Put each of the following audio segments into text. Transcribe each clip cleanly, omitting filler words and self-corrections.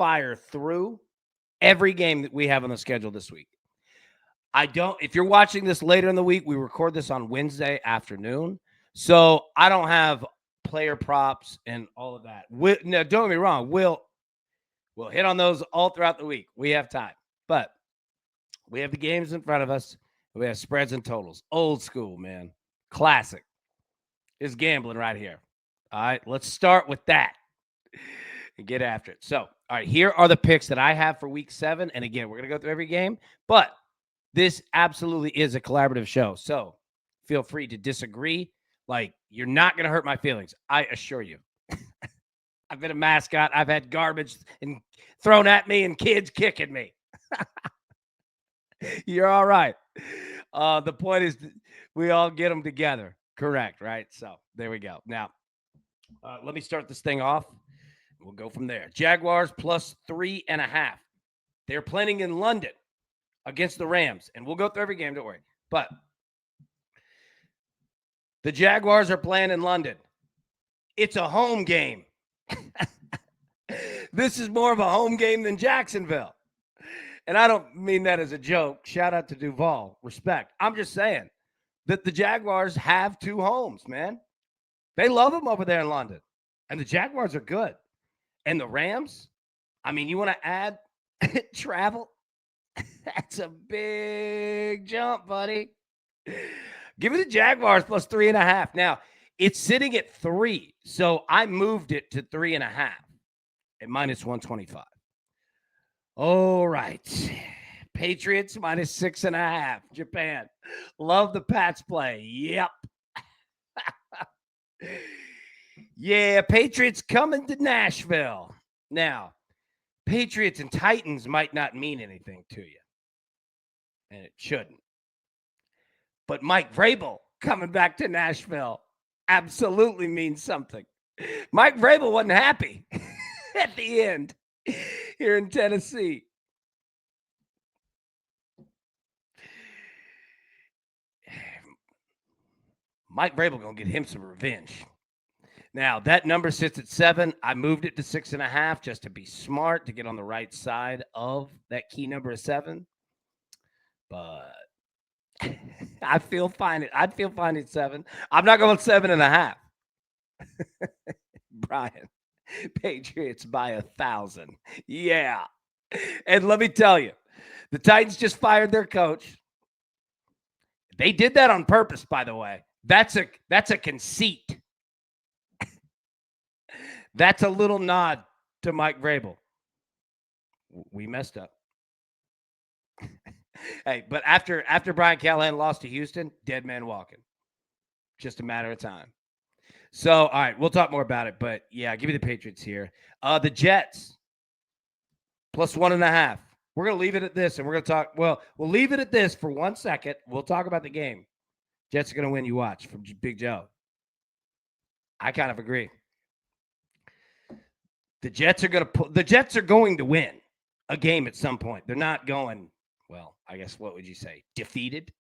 fire through every game that we have on the schedule this week. If you're watching this later in the week, we record this on Wednesday afternoon. So I don't have player props and all of that. No, don't get me wrong. We'll hit on those all throughout the week. We have time. But we have the games in front of us. We have spreads and totals. Old school, man. Classic. Is gambling right here. All right, let's start with that and get after it. So, all right, here are the picks that I have for week 7. And again, we're going to go through every game, but this absolutely is a collaborative show. So feel free to disagree. Like, you're not going to hurt my feelings. I assure you. I've been a mascot. I've had garbage and thrown at me and kids kicking me. You're all right. The point is we all get them together. Correct, right? So there we go. Now, let me start this thing off. We'll go from there. Jaguars plus 3.5. They're playing in London against the Rams. And we'll go through every game, don't worry. But the Jaguars are playing in London. It's a home game. This is more of a home game than Jacksonville. And I don't mean that as a joke. Shout out to Duval. Respect. I'm just saying that the Jaguars have 2 homes, man. They love them over there in London. And the Jaguars are good. And the Rams, I mean, you want to add travel? That's a big jump, buddy. Give me the Jaguars plus 3.5. Now, it's sitting at 3, so I moved it to 3.5 at minus 125. All right. Patriots minus 6.5. Japan. Love the Pats play. Yep. Yeah, Patriots coming to Nashville. Now, Patriots and Titans might not mean anything to you. And it shouldn't. But Mike Vrabel coming back to Nashville absolutely means something. Mike Vrabel wasn't happy at the end here in Tennessee. Mike Vrabel going to get him some revenge. Now, that number sits at 7. I moved it to 6.5 just to be smart, to get on the right side of that key number of 7. But I feel fine. I'd feel fine at 7. I'm not going 7.5. Brian, Patriots by 1,000. Yeah. And let me tell you, the Titans just fired their coach. They did that on purpose, by the way. That's a conceit. That's a little nod to Mike Vrabel. We messed up. Hey, but after Brian Callahan lost to Houston, dead man walking. Just a matter of time. So, all right, we'll talk more about it. But, yeah, give me the Patriots here. The Jets, plus 1.5. We're going to leave it at this, and we're going to talk. Well, we'll leave it at this for 1 second. We'll talk about the game. Jets are going to win, you watch, from Big Joe. I kind of agree. The Jets are going to win a game at some point. They're not going, well, I guess what would you say? Defeated?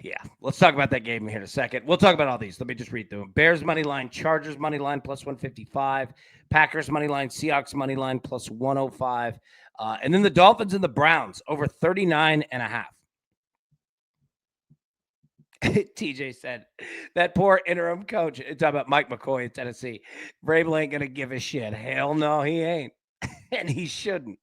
Yeah, let's talk about that game here in a second. We'll talk about all these. Let me just read through them. Bears money line, Chargers money line plus 155, Packers money line, Seahawks money line plus 105, and then the Dolphins and the Browns over 39.5. TJ said, that poor interim coach, talking about Mike McCoy in Tennessee, Vrabel ain't going to give a shit. Hell no, he ain't. And he shouldn't.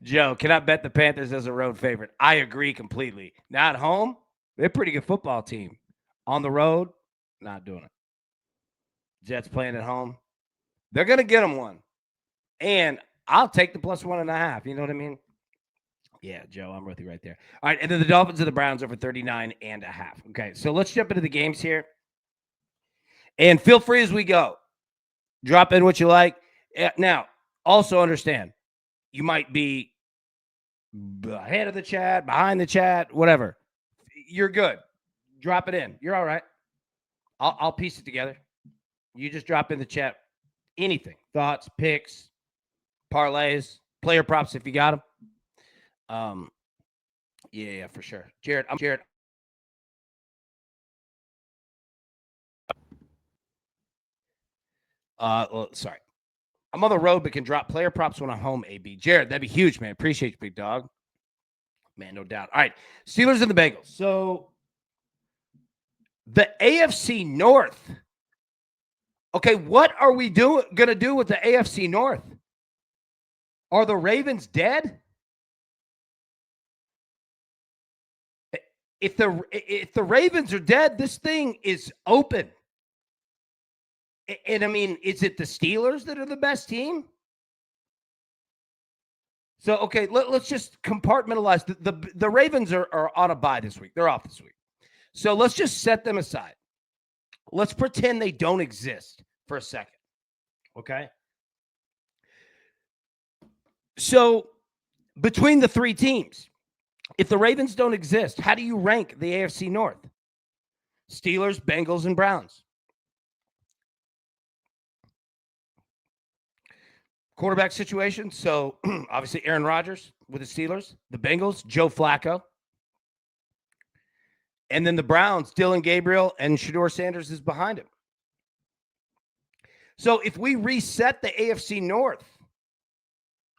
Joe, cannot bet the Panthers as a road favorite. I agree completely. Now at home, they're a pretty good football team. On the road, not doing it. Jets playing at home. They're going to get them one. And I'll take the plus 1.5. You know what I mean? Yeah, Joe, I'm with you right there. All right, and then the Dolphins and the Browns over 39.5. Okay, so let's jump into the games here. And feel free as we go. Drop in what you like. Now, also understand, you might be ahead of the chat, behind the chat, whatever. You're good. Drop it in. You're all right. I'll piece it together. You just drop in the chat anything. Thoughts, picks, parlays, player props if you got them. Yeah, for sure. Jared, Sorry. I'm on the road, but can drop player props when I'm home, AB. Jared, that'd be huge, man. Appreciate you, big dog. Man, no doubt. All right. Steelers and the Bengals. So the AFC North. Okay, what are we gonna do with the AFC North? Are the Ravens dead? If the Ravens are dead, this thing is open. And I mean, is it the Steelers that are the best team? So okay, let's just compartmentalize. The Ravens are on a bye this week. They're off this week. So let's just set them aside. Let's pretend they don't exist for a second. Okay. So between the three teams, if the Ravens don't exist, how do you rank the AFC North? Steelers, Bengals, and Browns. Quarterback situation. So obviously Aaron Rodgers with the Steelers, the Bengals, Joe Flacco. And then the Browns, Dylan Gabriel and Shedeur Sanders is behind him. So if we reset the AFC North,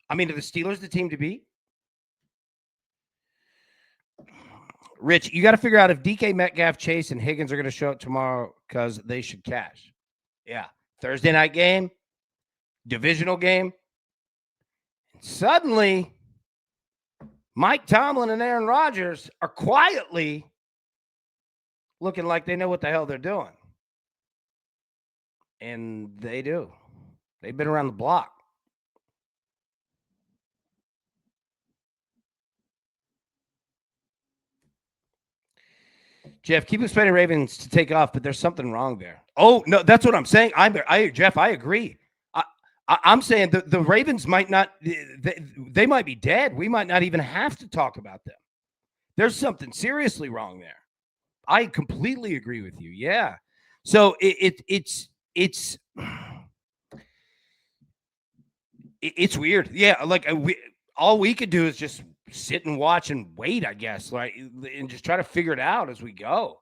I mean, are the Steelers the team to beat? Rich, you got to figure out if DK Metcalf, Chase, and Higgins are going to show up tomorrow because they should cash. Yeah. Thursday night game, divisional game. Suddenly, Mike Tomlin and Aaron Rodgers are quietly looking like they know what the hell they're doing. And they do. They've been around the block. Jeff, keep expecting Ravens to take off, but there's something wrong there. Oh, no, that's what I'm saying. Jeff, I agree. I'm saying the Ravens might not, they might be dead. We might not even have to talk about them. There's something seriously wrong there. I completely agree with you. Yeah. So it's weird. Yeah. Like all we could do is just sit and watch and wait, I guess, like, and just try to figure it out as we go.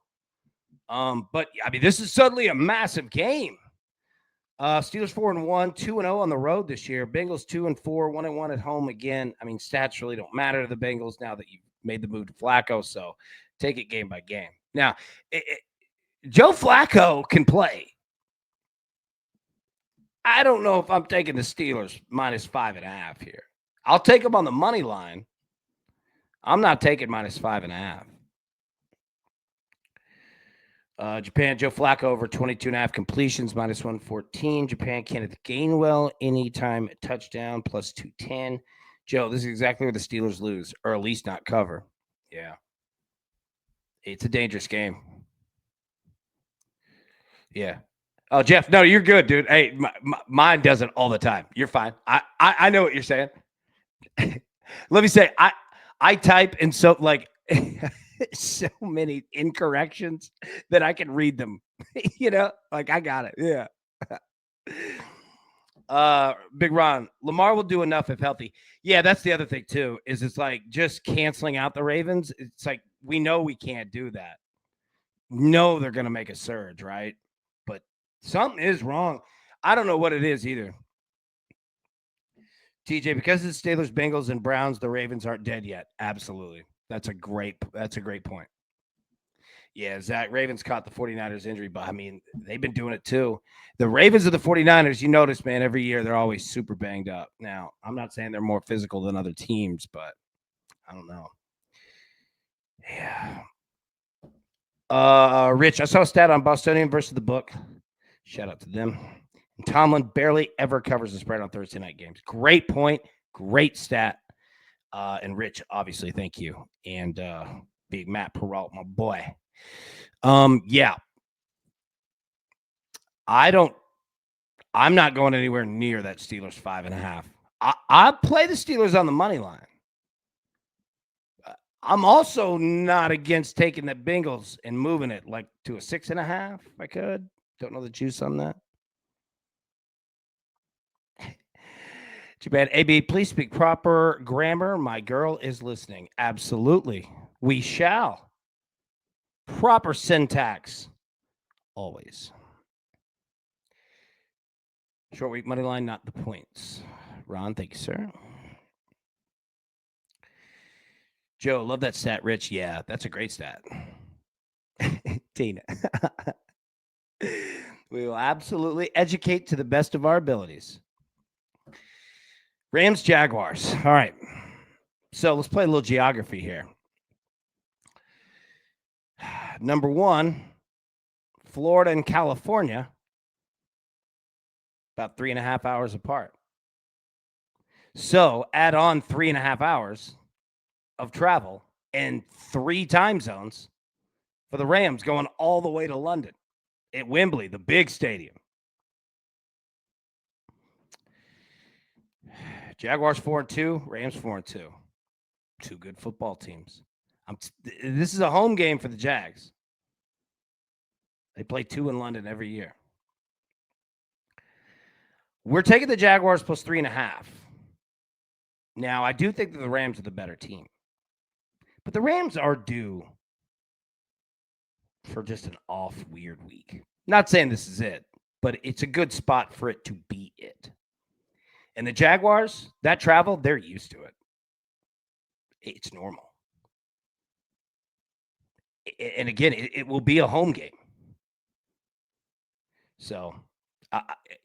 But I mean, this is suddenly a massive game. Steelers 4-1, 2-0 on the road this year. Bengals 2-4, 1-1 at home again. I mean, stats really don't matter to the Bengals now that you've made the move to Flacco. So take it game by game. Now, Joe Flacco can play. I don't know if I'm taking the Steelers minus 5.5 here. I'll take them on the money line. I'm not taking minus 5.5. Japan, Joe Flacco over 22.5 completions, minus 114. Japan, Kenneth Gainwell, anytime touchdown, plus 210. Joe, this is exactly where the Steelers lose, or at least not cover. Yeah. It's a dangerous game. Yeah. Oh, Jeff, no, you're good, dude. Hey, mine does it all the time. You're fine. I know what you're saying. Let me say, I type and so like so many incorrections that I can read them. You know, like I got it. Yeah. Big Ron, Lamar will do enough if healthy. Yeah, that's the other thing too. Is it's like just canceling out the Ravens. It's like we know we can't do that. No, they're gonna make a surge, right? But something is wrong. I don't know what it is either. TJ, because it's Steelers, Bengals, and Browns, the Ravens aren't dead yet. Absolutely. That's a great point. Yeah, Zach, Ravens caught the 49ers injury, but I mean, they've been doing it too. The Ravens of the 49ers, you notice, man, every year they're always super banged up. Now, I'm not saying they're more physical than other teams, but I don't know. Yeah. Rich, I saw a stat on Bostonian versus the book. Shout out to them. And Tomlin barely ever covers the spread on Thursday night games. Great point. Great stat. And Rich, obviously, thank you. And big Matt Peralt, my boy. Yeah. I'm not going anywhere near that Steelers 5.5. I play the Steelers on the money line. I'm also not against taking the Bengals and moving it like to a 6.5. If I could. Don't know the juice on that. Too bad. AB, please speak proper grammar. My girl is listening. Absolutely. We shall. Proper syntax. Always. Short week money line, not the points. Ron, thank you, sir. Joe, love that stat, Rich. Yeah, that's a great stat. Tina. We will absolutely educate to the best of our abilities. Rams, Jaguars. All right. So let's play a little geography here. Number one, Florida and California, about 3.5 hours apart. So add on 3.5 hours of travel and 3 time zones for the Rams going all the way to London at Wembley, the big stadium. Jaguars 4-2, Rams 4-2. Two good football teams. This is a home game for the Jags. They play 2 in London every year. We're taking the Jaguars plus 3.5. Now, I do think that the Rams are the better team. But the Rams are due for just an off, weird week. Not saying this is it, but it's a good spot for it to be it. And the Jaguars, that travel, they're used to it. It's normal. And again, it will be a home game. So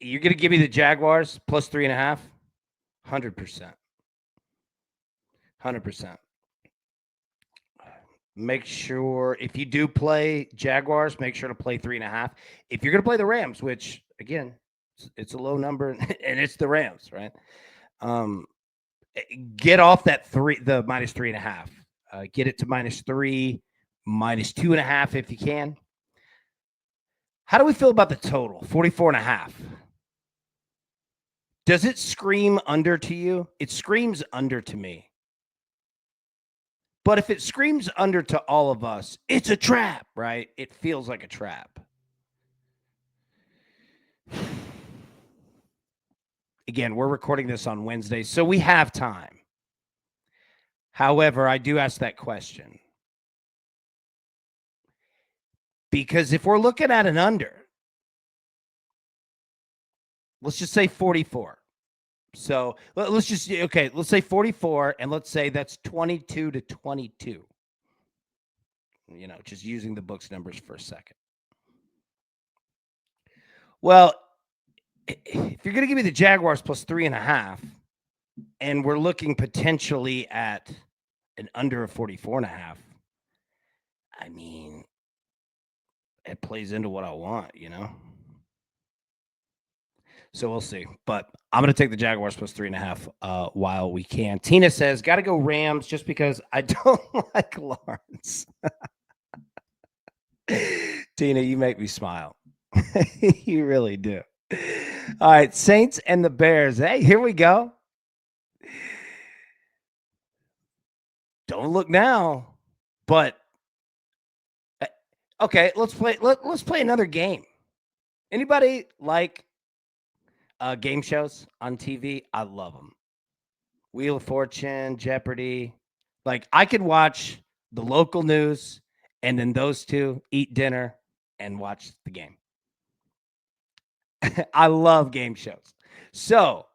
you're going to give me the Jaguars plus 3.5? 100%. 100%. Make sure if you do play Jaguars, make sure to play 3.5. If you're going to play the Rams, which again, it's a low number and it's the Rams, right? Get off that the minus 3.5. Get it to -3, -2.5 if you can. How do we feel about the total? 44.5. Does it scream under to you? It screams under to me. But if it screams under to all of us, it's a trap, right? It feels like a trap. Again, we're recording this on Wednesday, so we have time. However, I do ask that question. Because if we're looking at an under, let's just say 44. So let's say 44, and let's say that's 22-22. Just using the book's numbers for a second. Well, if you're going to give me the Jaguars plus 3.5, and we're looking potentially at an under of 44.5, I mean, it plays into what I want, So we'll see. But I'm going to take the Jaguars plus 3.5 while we can. Tina says, got to go Rams just because I don't like Lawrence. Tina, you make me smile. You really do. All right, Saints and the Bears. Hey, here we go. Don't look now, but okay, let's play another game. Anybody like game shows on TV? I love them. Wheel of Fortune, Jeopardy. Like I could watch the local news and then those two eat dinner and watch the game. I love game shows. So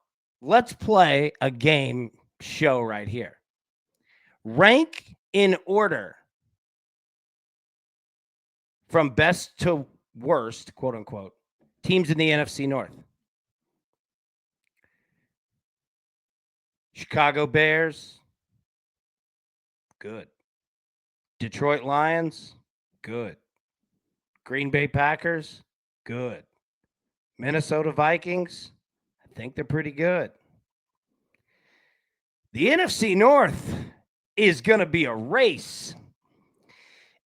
let's play a game show right here. Rank in order from best to worst, quote unquote, teams in the NFC North. Chicago Bears, good. Detroit Lions, good. Green Bay Packers, good. Minnesota Vikings, I think they're pretty good. The NFC North is going to be a race.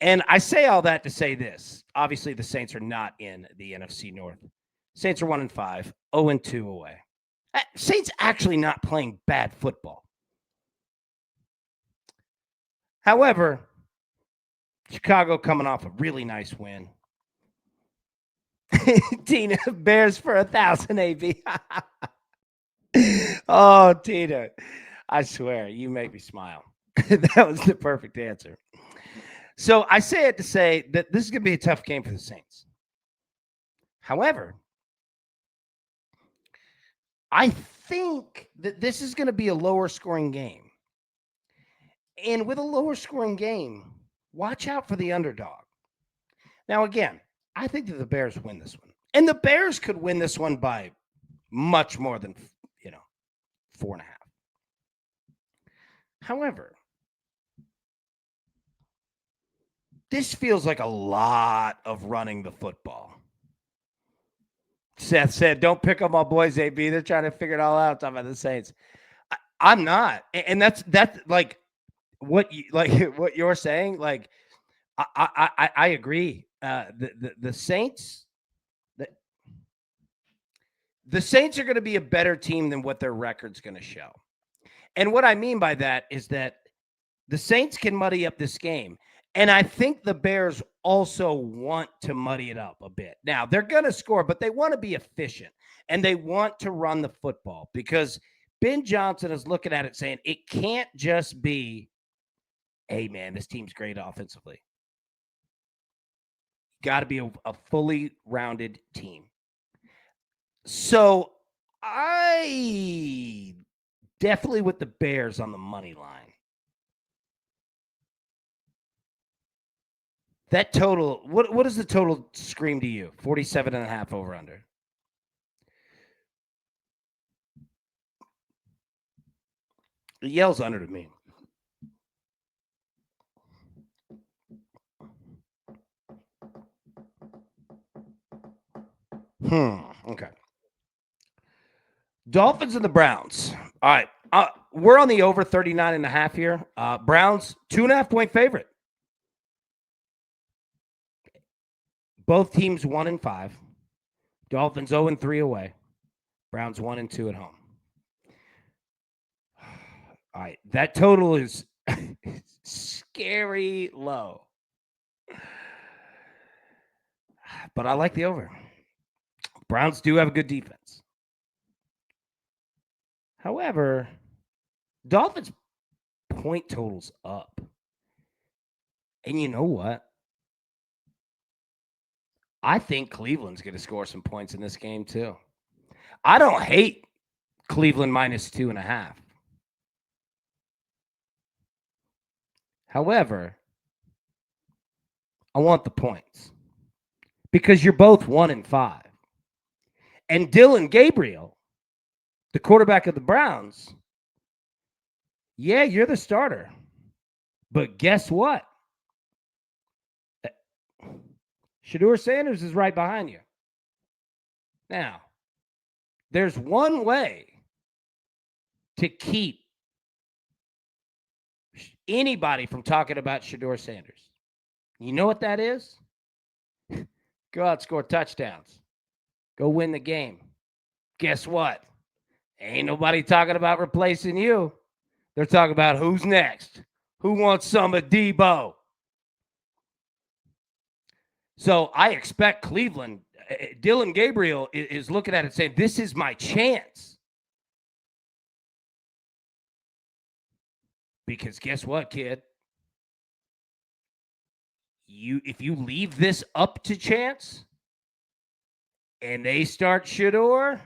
And I say all that to say this. Obviously, the Saints are not in the NFC North. Saints are 1-5, 0-2 away. Saints actually not playing bad football. However, Chicago coming off a really nice win. Tina, Bears for 1,000 AB. Oh, Tina, I swear, you make me smile. That was the perfect answer. So I say it to say that this is going to be a tough game for the Saints. However, I think that this is going to be a lower scoring game. And with a lower scoring game, watch out for the underdog. Now, again, I think that the Bears win this one. And the Bears could win this one by much more than, 4.5. However, this feels like a lot of running the football. Seth said, don't pick on my boys, AB. They're trying to figure it all out. Talking about the Saints. I'm not. And that's like what what you're saying. Like, I agree. The Saints, the Saints are going to be a better team than what their record's going to show. And what I mean by that is that the Saints can muddy up this game. And I think the Bears also want to muddy it up a bit. Now, they're going to score, but they want to be efficient. And they want to run the football because Ben Johnson is looking at it saying it can't just be, hey, man, this team's great offensively. Got to be a fully rounded team. So I definitely with the Bears on the money line. That total, what does the total scream to you? 47.5 over under. It yells under to me. Okay. Dolphins and the Browns. All right. We're on the over 39.5 here. Browns, 2.5-point favorite. Both teams 1-5. Dolphins 0-3 away. Browns 1-2 at home. All right. That total is scary low. But I like the over. Browns do have a good defense. However, Dolphins point totals up. And you know what? I think Cleveland's going to score some points in this game too. I don't hate Cleveland minus 2.5. However, I want the points because you're both 1-5. And Dylan Gabriel, the quarterback of the Browns, yeah, you're the starter. But guess what? Shedeur Sanders is right behind you. Now, there's one way to keep anybody from talking about Shedeur Sanders. You know what that is? Go out, score touchdowns. Go win the game. Guess what? Ain't nobody talking about replacing you. They're talking about who's next. Who wants some of Debo? So I expect Cleveland, Dylan Gabriel is looking at it saying, this is my chance. Because guess what, kid? If you leave this up to chance and they start Shedeur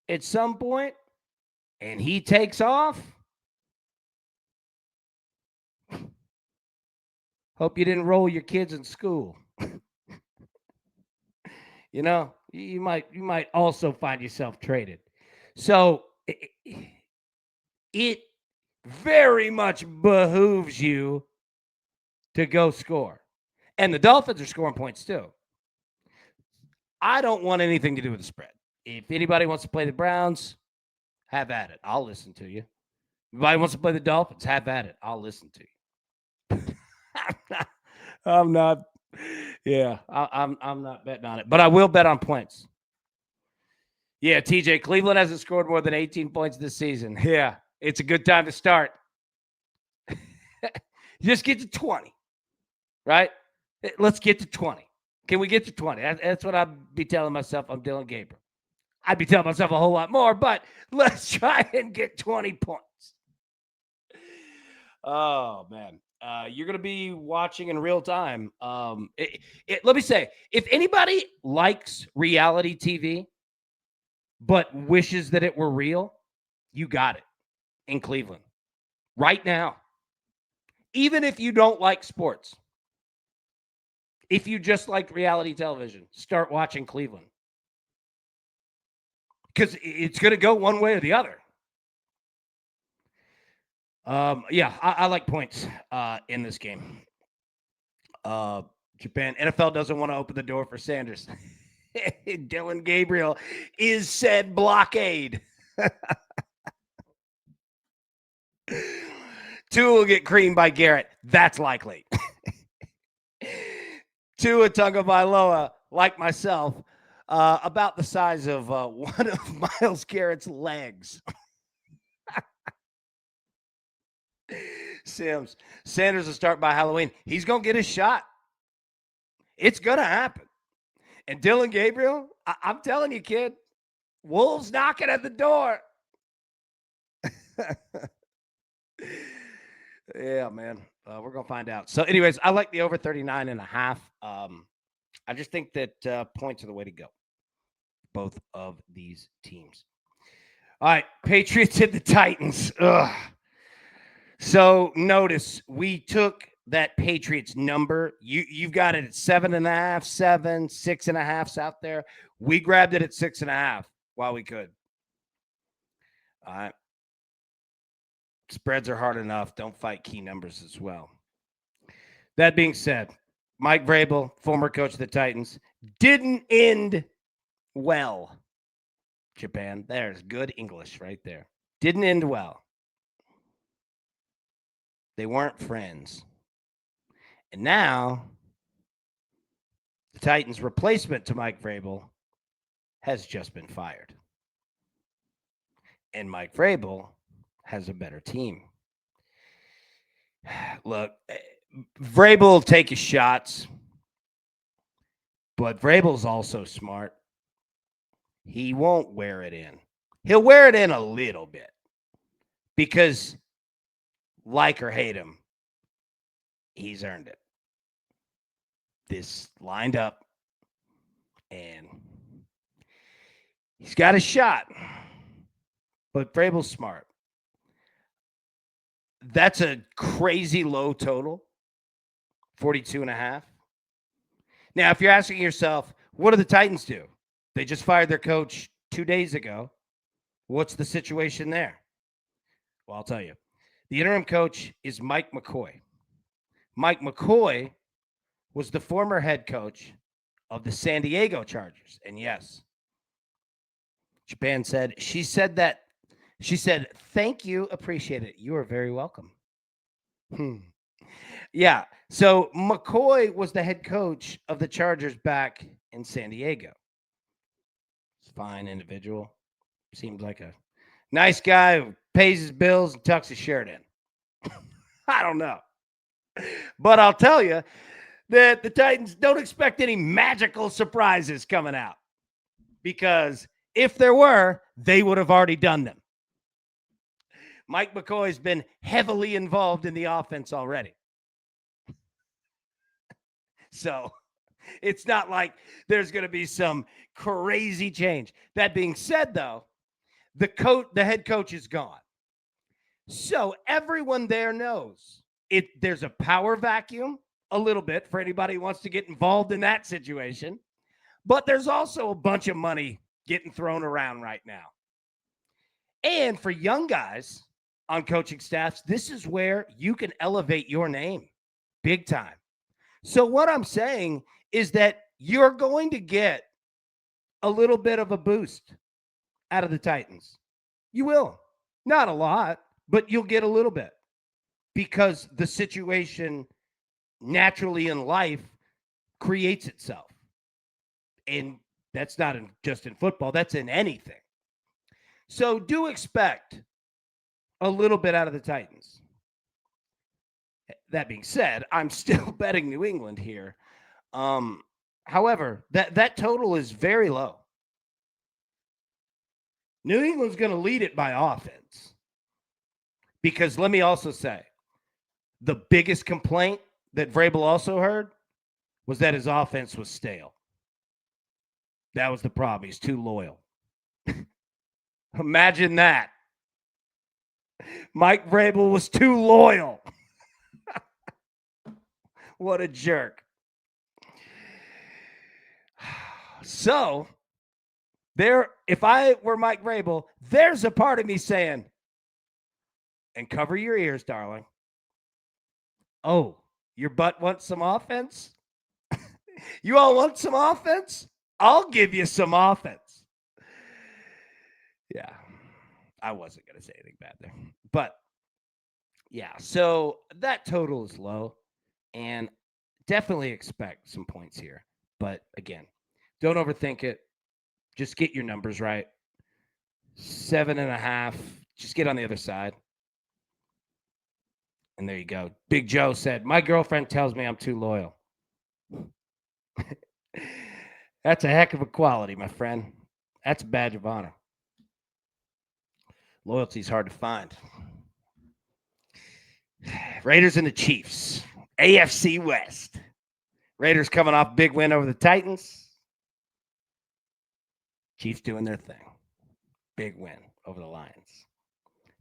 at some point and he takes off, hope you didn't roll your kids in school. You know, you might also find yourself traded. So it very much behooves you to go score. And the Dolphins are scoring points too. I don't want anything to do with the spread. If anybody wants to play the Browns, have at it. I'll listen to you. If anybody wants to play the Dolphins, have at it. I'll listen to you. I'm not. Yeah, I'm not betting on it, but I will bet on points. Yeah, TJ, Cleveland hasn't scored more than 18 points this season. Yeah, it's a good time to start. Just get to 20, right? Let's get to 20. Can we get to 20? That's what I'd be telling myself. I'm Dylan Gabriel. I'd be telling myself a whole lot more, but let's try and get 20 points. Oh, man. You're going to be watching in real time. Let me say, if anybody likes reality TV, but wishes that it were real, you got it in Cleveland right now. Even if you don't like sports, if you just like reality television, start watching Cleveland. Because it's going to go one way or the other. I like points in this game. Japan. NFL doesn't want to open the door for Sanders. Dylan Gabriel is said blockade. Tua will get creamed by Garrett. That's likely. Tua Tagovailoa, like myself, about the size of one of Myles Garrett's legs. Sims. Sanders will start by Halloween. He's going to get his shot. It's going to happen. And Dylan Gabriel, I'm telling you, kid, Wolves knocking at the door. Yeah, man. We're going to find out. So, anyways, I like the over 39.5. I just think that points are the way to go. Both of these teams. All right, Patriots and the Titans. Ugh. So notice we took that Patriots number. You've got it at 7.5, 7, 6.5 out there. We grabbed it at 6.5 while we could. All right. Spreads are hard enough. Don't fight key numbers as well. That being said, Mike Vrabel, former coach of the Titans, didn't end well. Japan, there's good English right there. Didn't end well. They weren't friends. And now, the Titans' replacement to Mike Vrabel has just been fired. And Mike Vrabel has a better team. Look, Vrabel will take his shots, but Vrabel's also smart. He won't wear it in. He'll wear it in a little bit because, like or hate him, he's earned it. This lined up, and he's got a shot, but Vrabel's smart. That's a crazy low total, 42.5. Now, if you're asking yourself, what do the Titans do? They just fired their coach 2 days ago. What's the situation there? Well, I'll tell you. The interim coach is Mike McCoy. Mike McCoy was the former head coach of the San Diego Chargers. And yes, Japan said, she said, thank you, appreciate it. You are very welcome. Yeah, so McCoy was the head coach of the Chargers back in San Diego. Fine individual. Seems like a nice guy who pays his bills and tucks his shirt in. I don't know. But I'll tell you that the Titans don't expect any magical surprises coming out. Because if there were, they would have already done them. Mike McCoy's been heavily involved in the offense already. So it's not like there's going to be some crazy change. That being said, though, the head coach is gone. So everyone there knows there's a power vacuum a little bit for anybody who wants to get involved in that situation. But there's also a bunch of money getting thrown around right now. And for young guys on coaching staffs, this is where you can elevate your name big time. So what I'm saying is that you're going to get a little bit of a boost out of the Titans. You will. Not a lot, but you'll get a little bit because the situation naturally in life creates itself. And that's not just in football, that's in anything. So do expect a little bit out of the Titans. That being said, I'm still betting New England here. However, that total is very low. New England's going to lead it by offense. Because let me also say, the biggest complaint that Vrabel also heard was that his offense was stale. That was the problem. He's too loyal. Imagine that. Mike Vrabel was too loyal. What a jerk. So, if I were Mike Vrabel, there's a part of me saying, and cover your ears, darling. Oh, your butt wants some offense? You all want some offense? I'll give you some offense. Yeah, I wasn't going to say anything bad there. But, yeah, so that total is low. And definitely expect some points here. But, again, don't overthink it. Just get your numbers right. 7.5. Just get on the other side. And there you go. Big Joe said, my girlfriend tells me I'm too loyal. That's a heck of a quality, my friend. That's a badge of honor. Loyalty's hard to find. Raiders and the Chiefs. AFC West. Raiders coming off big win over the Titans. Chiefs doing their thing. Big win over the Lions.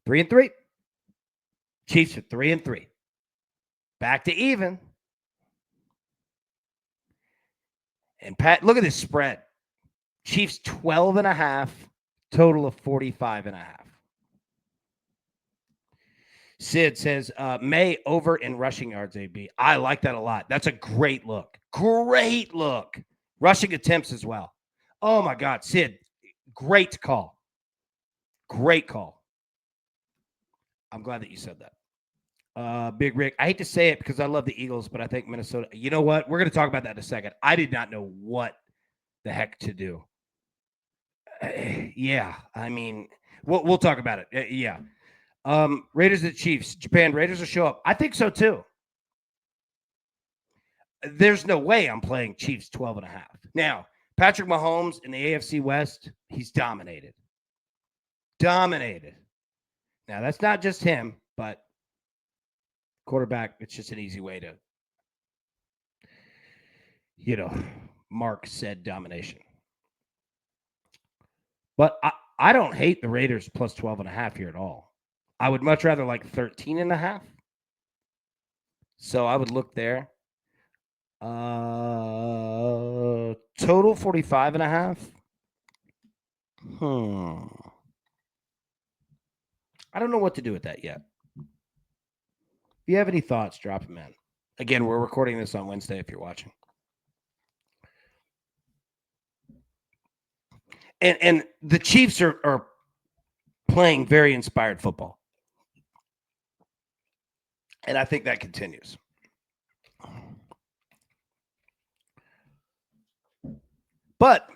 3-3. Chiefs are 3-3. Back to even. And Pat, look at this spread. Chiefs 12.5, total of 45.5. Sid says, May over in rushing yards, AB. I like that a lot. That's a great look. Great look. Rushing attempts as well. Oh, my God. Sid, great call. Great call. I'm glad that you said that. Big Rick, I hate to say it because I love the Eagles, but I think Minnesota, you know what? We're going to talk about that in a second. I did not know what the heck to do. Yeah, I mean, we'll talk about it. Yeah. Raiders and Chiefs. Japan, Raiders will show up. I think so, too. There's no way I'm playing Chiefs 12.5. Now, Patrick Mahomes in the AFC West, he's dominated. Dominated. Now, that's not just him, but quarterback, it's just an easy way to, mark said domination. But I don't hate the Raiders plus 12.5 here at all. I would much rather like 13.5. So I would look there. Total 45.5. I don't know what to do with that yet. If you have any thoughts, drop them in. Again, we're recording this on Wednesday if you're watching. And the Chiefs are playing very inspired football. And I think that continues. But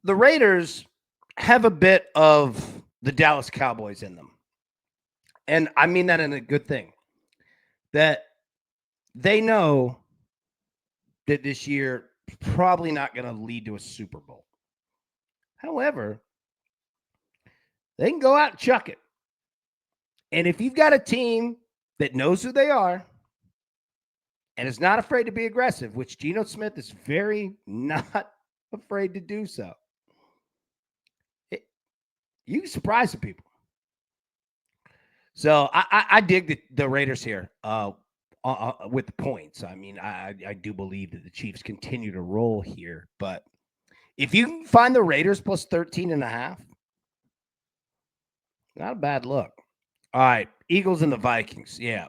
the Raiders have a bit of the Dallas Cowboys in them. And I mean that in a good thing. That they know that this year is probably not going to lead to a Super Bowl. However, they can go out and chuck it. And if you've got a team that knows who they are and is not afraid to be aggressive, which Geno Smith is very not afraid to do so, you can surprise some people. So I dig the Raiders here with the points. I mean, I do believe that the Chiefs continue to roll here. But if you can find the Raiders plus 13.5, not a bad look. All right, Eagles and the Vikings. Yeah.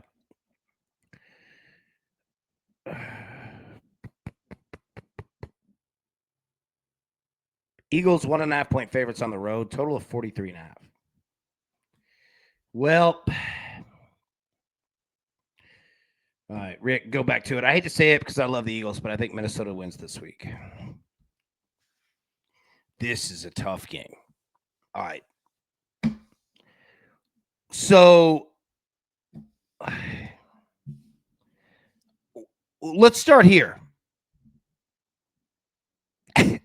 Eagles 1.5 point favorites on the road, total of 43.5. Well, all right, Rick, go back to it. I hate to say it because I love the Eagles, but I think Minnesota wins this week. This is a tough game. All right. So let's start here.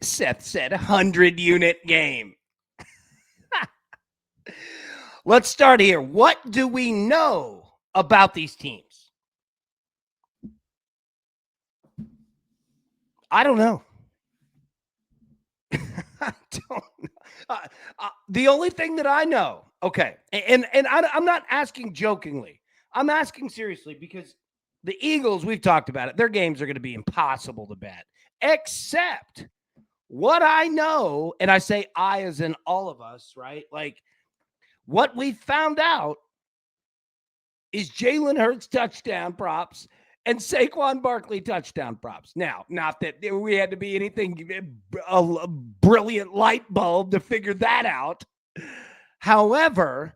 Seth said 100-unit game. Let's start here. What do we know about these teams? I don't know. I don't know. The only thing that I know, okay, and I'm not asking jokingly. I'm asking seriously because the Eagles, we've talked about it, their games are going to be impossible to bet, except what I know, and I say I as in all of us, right? Like what we found out is Jalen Hurts touchdown props and Saquon Barkley touchdown props. Now, not that we had to be anything, a brilliant light bulb to figure that out. However,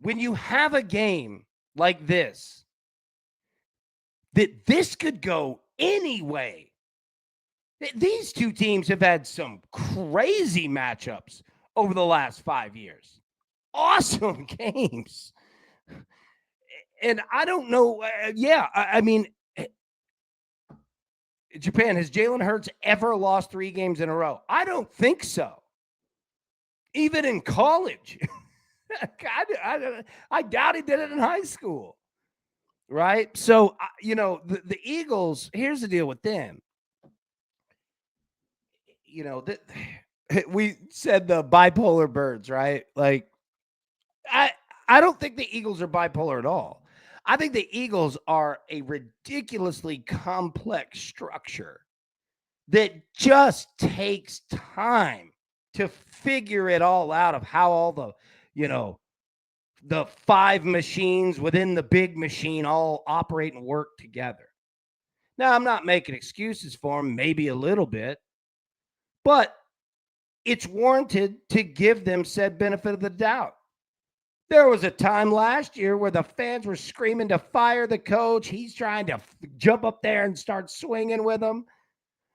when you have a game like this, that this could go any way. These two teams have had some crazy matchups over the last 5 years. Awesome games. And I don't know. I mean, Japan, has Jalen Hurts ever lost 3 games in a row? I don't think so. Even in college. I doubt he did it in high school. Right? So, the Eagles, here's the deal with them. We said the bipolar birds, right? Like, I don't think the Eagles are bipolar at all. I think the Eagles are a ridiculously complex structure that just takes time to figure it all out of how all the 5 machines within the big machine all operate and work together. Now, I'm not making excuses for them, maybe a little bit, but it's warranted to give them said benefit of the doubt. There was a time last year where the fans were screaming to fire the coach. He's trying to jump up there and start swinging with them.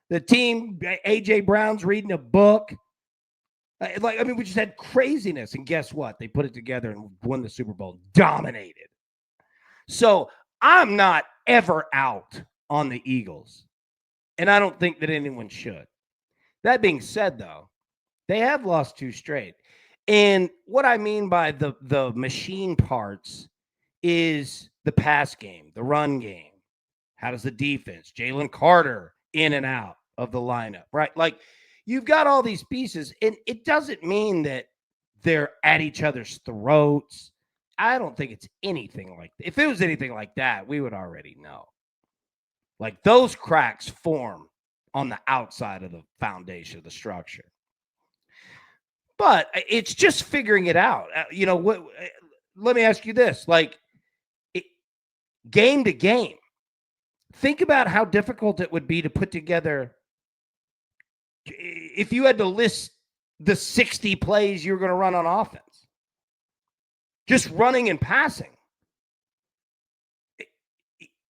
The team, A.J. Brown's reading a book. We just had craziness. And guess what? They put it together and won the Super Bowl. Dominated. So I'm not ever out on the Eagles. And I don't think that anyone should. That being said, though, they have lost 2 straight. And what I mean by the machine parts is the pass game, the run game. How does the defense, Jalen Carter in and out of the lineup, right? Like you've got all these pieces, and it doesn't mean that they're at each other's throats. I don't think it's anything like that. If it was anything like that, we would already know. Like those cracks form on the outside of the foundation of the structure. But it's just figuring it out. Let me ask you this, game to game, think about how difficult it would be to put together if you had to list the 60 plays you're going to run on offense. Just running and passing.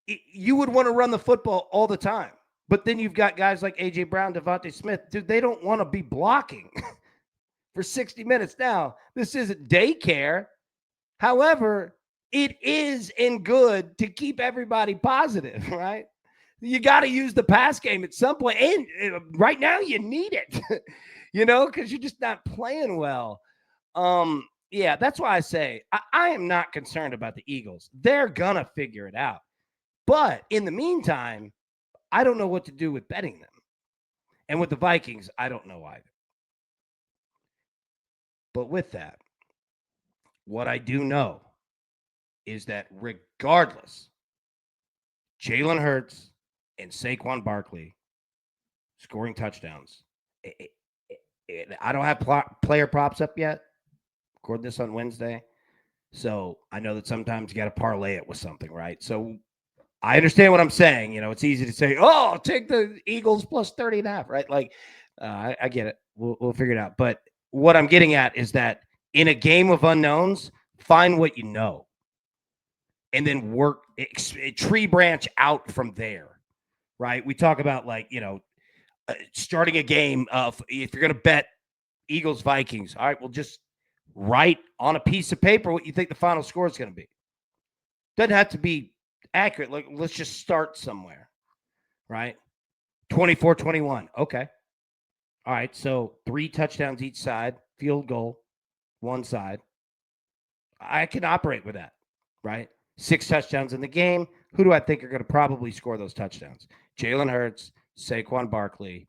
You would want to run the football all the time. But then you've got guys like A.J. Brown, Devontae Smith. Dude, they don't want to be blocking for 60 minutes. Now, this isn't daycare. However, it is in good to keep everybody positive, right? You got to use the pass game at some point. And right now you need it, because you're just not playing well. Yeah, that's why I say I am not concerned about the Eagles. They're going to figure it out. But in the meantime, I don't know what to do with betting them. And with the Vikings, I don't know either. But with that, what I do know is that regardless, Jalen Hurts and Saquon Barkley scoring touchdowns. I don't have player props up yet. Record this on Wednesday. So I know that sometimes you got to parlay it with something, right? So I understand what I'm saying. It's easy to say, oh, take the Eagles plus 30.5, right? Like, I get it. We'll figure it out. But what I'm getting at is that in a game of unknowns, find what you know and then work, tree branch out from there, right? We talk about starting a game of if you're going to bet Eagles Vikings. All right, well, just write on a piece of paper what you think the final score is going to be. Doesn't have to be accurate. Like, let's just start somewhere, right? 24-21. Okay. All right, so 3 touchdowns each side, field goal, one side. I can operate with that, right? 6 touchdowns in the game. Who do I think are going to probably score those touchdowns? Jalen Hurts, Saquon Barkley,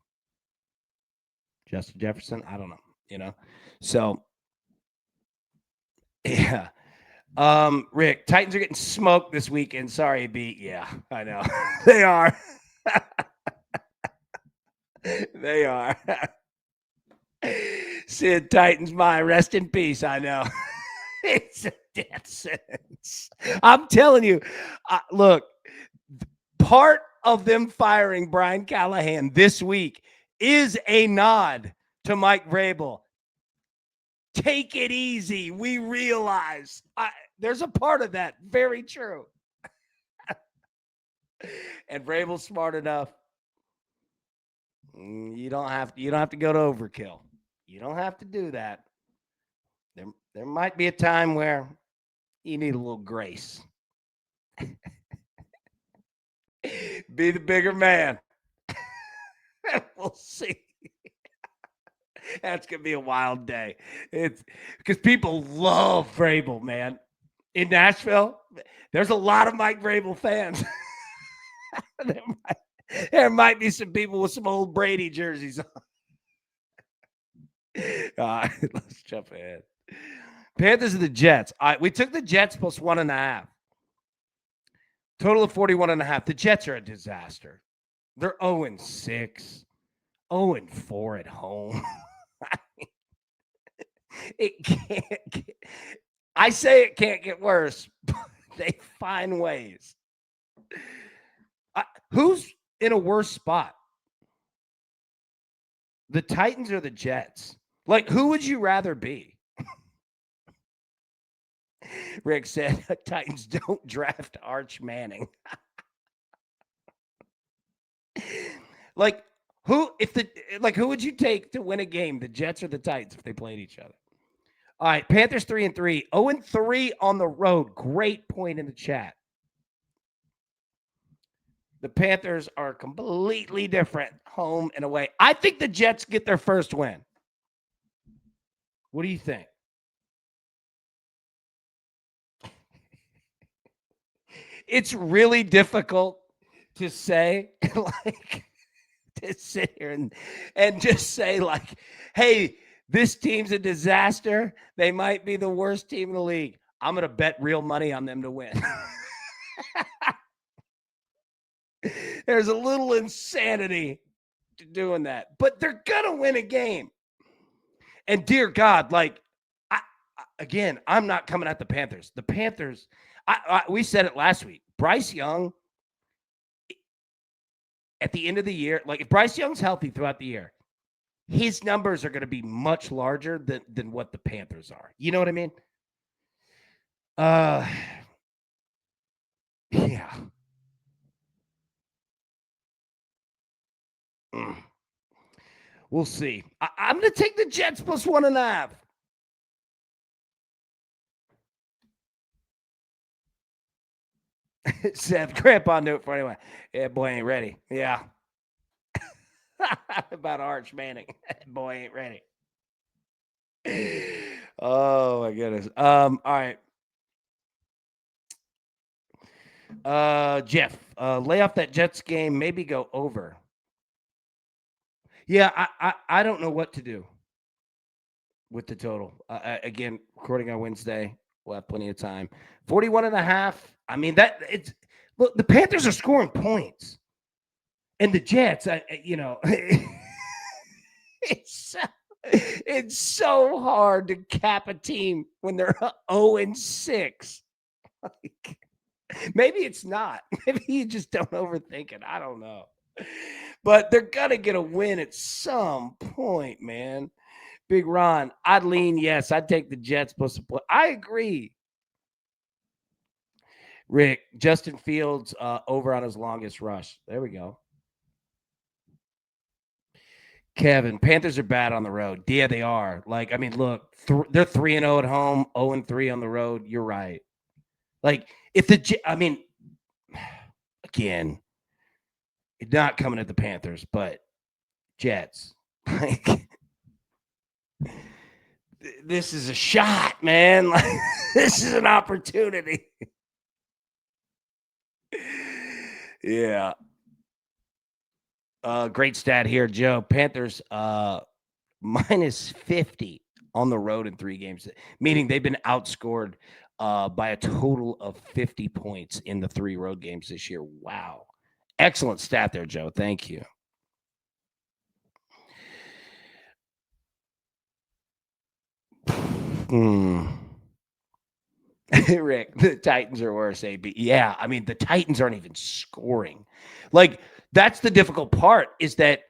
Justin Jefferson. I don't know. So yeah. Rick, Titans are getting smoked this weekend. Sorry, B. Yeah, I know. They are. They are. Sid Titans, my rest in peace. I know. It's a death sentence. I'm telling you. Look, part of them firing Brian Callahan this week is a nod to Mike Vrabel. Take it easy. We realize there's a part of that. Very true. And Vrabel's smart enough. You don't have to go to overkill. You don't have to do that. There might be a time where you need a little grace. Be the bigger man. We'll see. That's gonna be a wild day. It's because people love Vrabel, man. In Nashville, there's a lot of Mike Vrabel fans. there might be some people with some old Brady jerseys on. Let's jump ahead. Panthers and the Jets. We took the Jets plus 1.5. Total of 41.5. The Jets are a disaster. They're 0-6. 0-4 at home. It can't I say it can't get worse, but they find ways. Who's in a worse spot? The Titans or the Jets? Like, who would you rather be? Rick said, Titans don't draft Arch Manning. Who would you take to win a game, the Jets or the Titans, if they played each other? All right, Panthers 3-3, 0-3 on the road. Great point in the chat. The Panthers are completely different, home and away. I think the Jets get their first win. What do you think? It's really difficult to say, to sit here and just say, hey, this team's a disaster. They might be the worst team in the league. I'm going to bet real money on them to win. There's a little insanity to doing that, but they're going to win a game. And dear God, I'm not coming at the Panthers. The Panthers, we said it last week. Bryce Young, at the end of the year, if Bryce Young's healthy throughout the year, his numbers are going to be much larger than what the Panthers are. You know what I mean? Yeah. We'll see. I'm going to take the Jets plus 1.5. Seth, Grandpa knew it for anyone. Yeah, boy ain't ready. Yeah. About Arch Manning. Boy ain't ready. Oh my goodness. All right. Jeff, lay off that Jets game, maybe go over. Yeah, I don't know what to do with the total. Again, recording on Wednesday. We'll have plenty of time. 41.5. I mean, look, the Panthers are scoring points. And the Jets, it's so hard to cap a team when they're 0-6. Maybe it's not. Maybe you just don't overthink it. I don't know. But they're going to get a win at some point, man. Big Ron, I'd lean yes. I'd take the Jets plus a play. I agree. Rick, Justin Fields over on his longest rush. There we go. Kevin, Panthers are bad on the road. Yeah, they are. Look, they're 3-0 at home, 0-3 on the road. You're right. Again, not coming at the Panthers, but Jets. This is a shot, man. This is an opportunity. Yeah. Great stat here, Joe. Panthers minus 50 on the road in 3 games, meaning they've been outscored by a total of 50 points in the 3 road games this year. Wow. Excellent stat there, Joe. Thank you. Rick, the Titans are worse, AB. Yeah, I mean, the Titans aren't even scoring. Like, that's the difficult part is that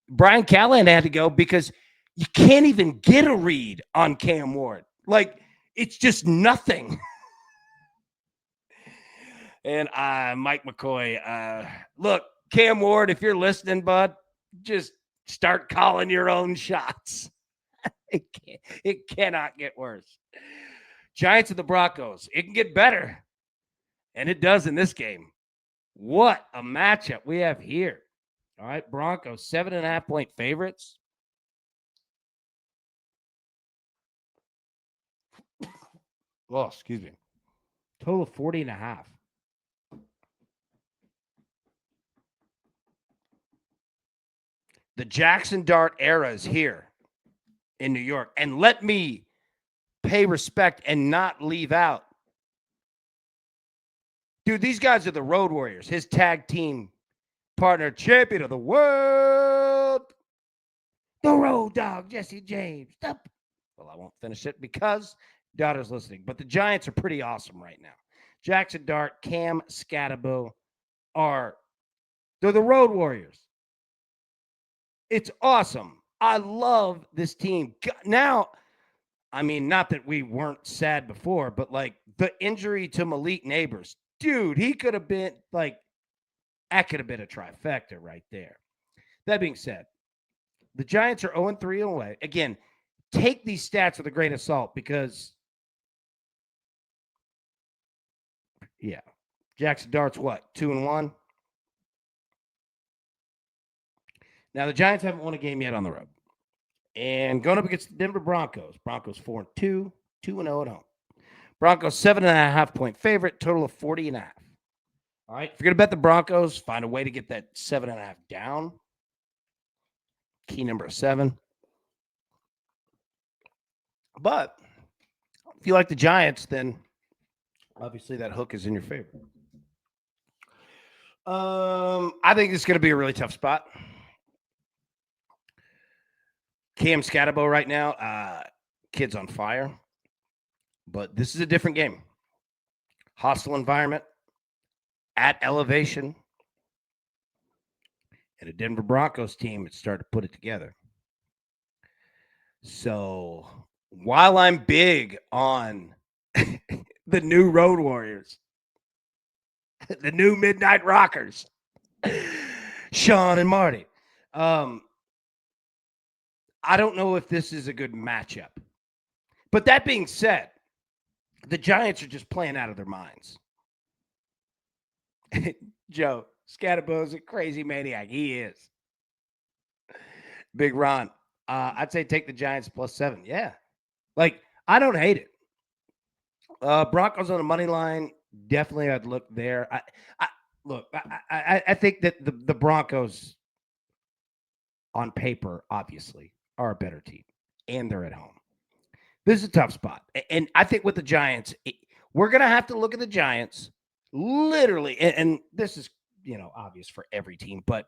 Brian Callahan had to go because you can't even get a read on Cam Ward. Like, it's just nothing. And Mike McCoy, look, Cam Ward, if you're listening, bud, just start calling your own shots. It cannot get worse. Giants and the Broncos. It can get better. And it does in this game. What a matchup we have here. All right, Broncos, 7.5-point favorites. Oh, excuse me. Total 40.5. The Jackson Dart era is here in New York. And let me pay respect and not leave out. Dude, these guys are the Road Warriors, his tag team partner, champion of the world, the Road Dog, Jesse James. Well, I won't finish it because daughter's listening. But the Giants are pretty awesome right now. Jackson Dart, Cam Scatabo they're the Road Warriors. It's awesome. I love this team. Now, I mean, not that we weren't sad before, but like the injury to Malik Neighbors, dude, he could have been like, that could have been a trifecta right there. That being said, the Giants are 0-3 away. Again, take these stats with a grain of salt because, yeah, Jackson Dart's what? 2-1. Now, the Giants haven't won a game yet on the road. And going up against the Denver Broncos. Broncos 4-2, 2-0 at home. Broncos 7.5-point favorite, total of 40.5. All right. If you're going to bet the Broncos, find a way to get that 7.5 down. Key number 7. But if you like the Giants, then obviously that hook is in your favor. I think it's going to be a really tough spot. Cam Scatabo right now, kid's on fire. But this is a different game. Hostile environment, at elevation, and a Denver Broncos team that started to put it together. So while I'm big on the new Road Warriors, the new Midnight Rockers, Sean and Marty, I don't know if this is a good matchup. But that being said, the Giants are just playing out of their minds. Joe, Scatabo's a crazy maniac. He is. Big Ron. I'd say take the Giants +7. Yeah. Like, I don't hate it. Broncos on the money line. Definitely I'd look there. I think that the Broncos on paper, obviously, are a better team. And they're at home. This is a tough spot. And I think with the Giants, we're going to have to look at the Giants literally. And this is, obvious for every team. But,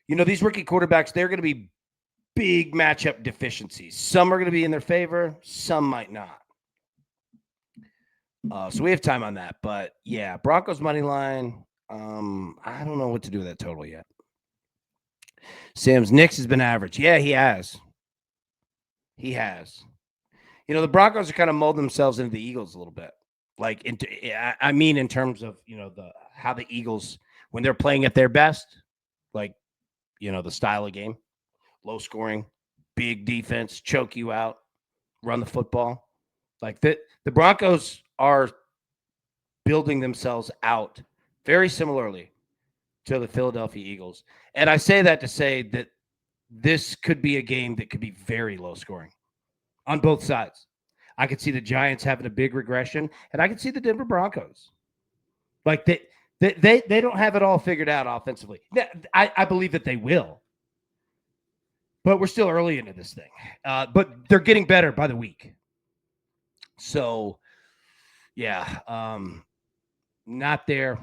these rookie quarterbacks, they're going to be big matchup deficiencies. Some are going to be in their favor. Some might not. So we have time on that. But, yeah, Broncos money line. I don't know what to do with that total yet. Sam's Nix has been average. Yeah, he has. He has. The Broncos are kind of molding themselves into the Eagles a little bit. Like, in terms of, how the Eagles, when they're playing at their best, like, the style of game, low scoring, big defense, choke you out, run the football. Like, the Broncos are building themselves out very similarly to the Philadelphia Eagles. And I say that to say that this could be a game that could be very low scoring on both sides. I could see the Giants having a big regression, and I could see the Denver Broncos. Like, they don't have it all figured out offensively. I believe that they will. But we're still early into this thing. But they're getting better by the week. So, yeah, not there,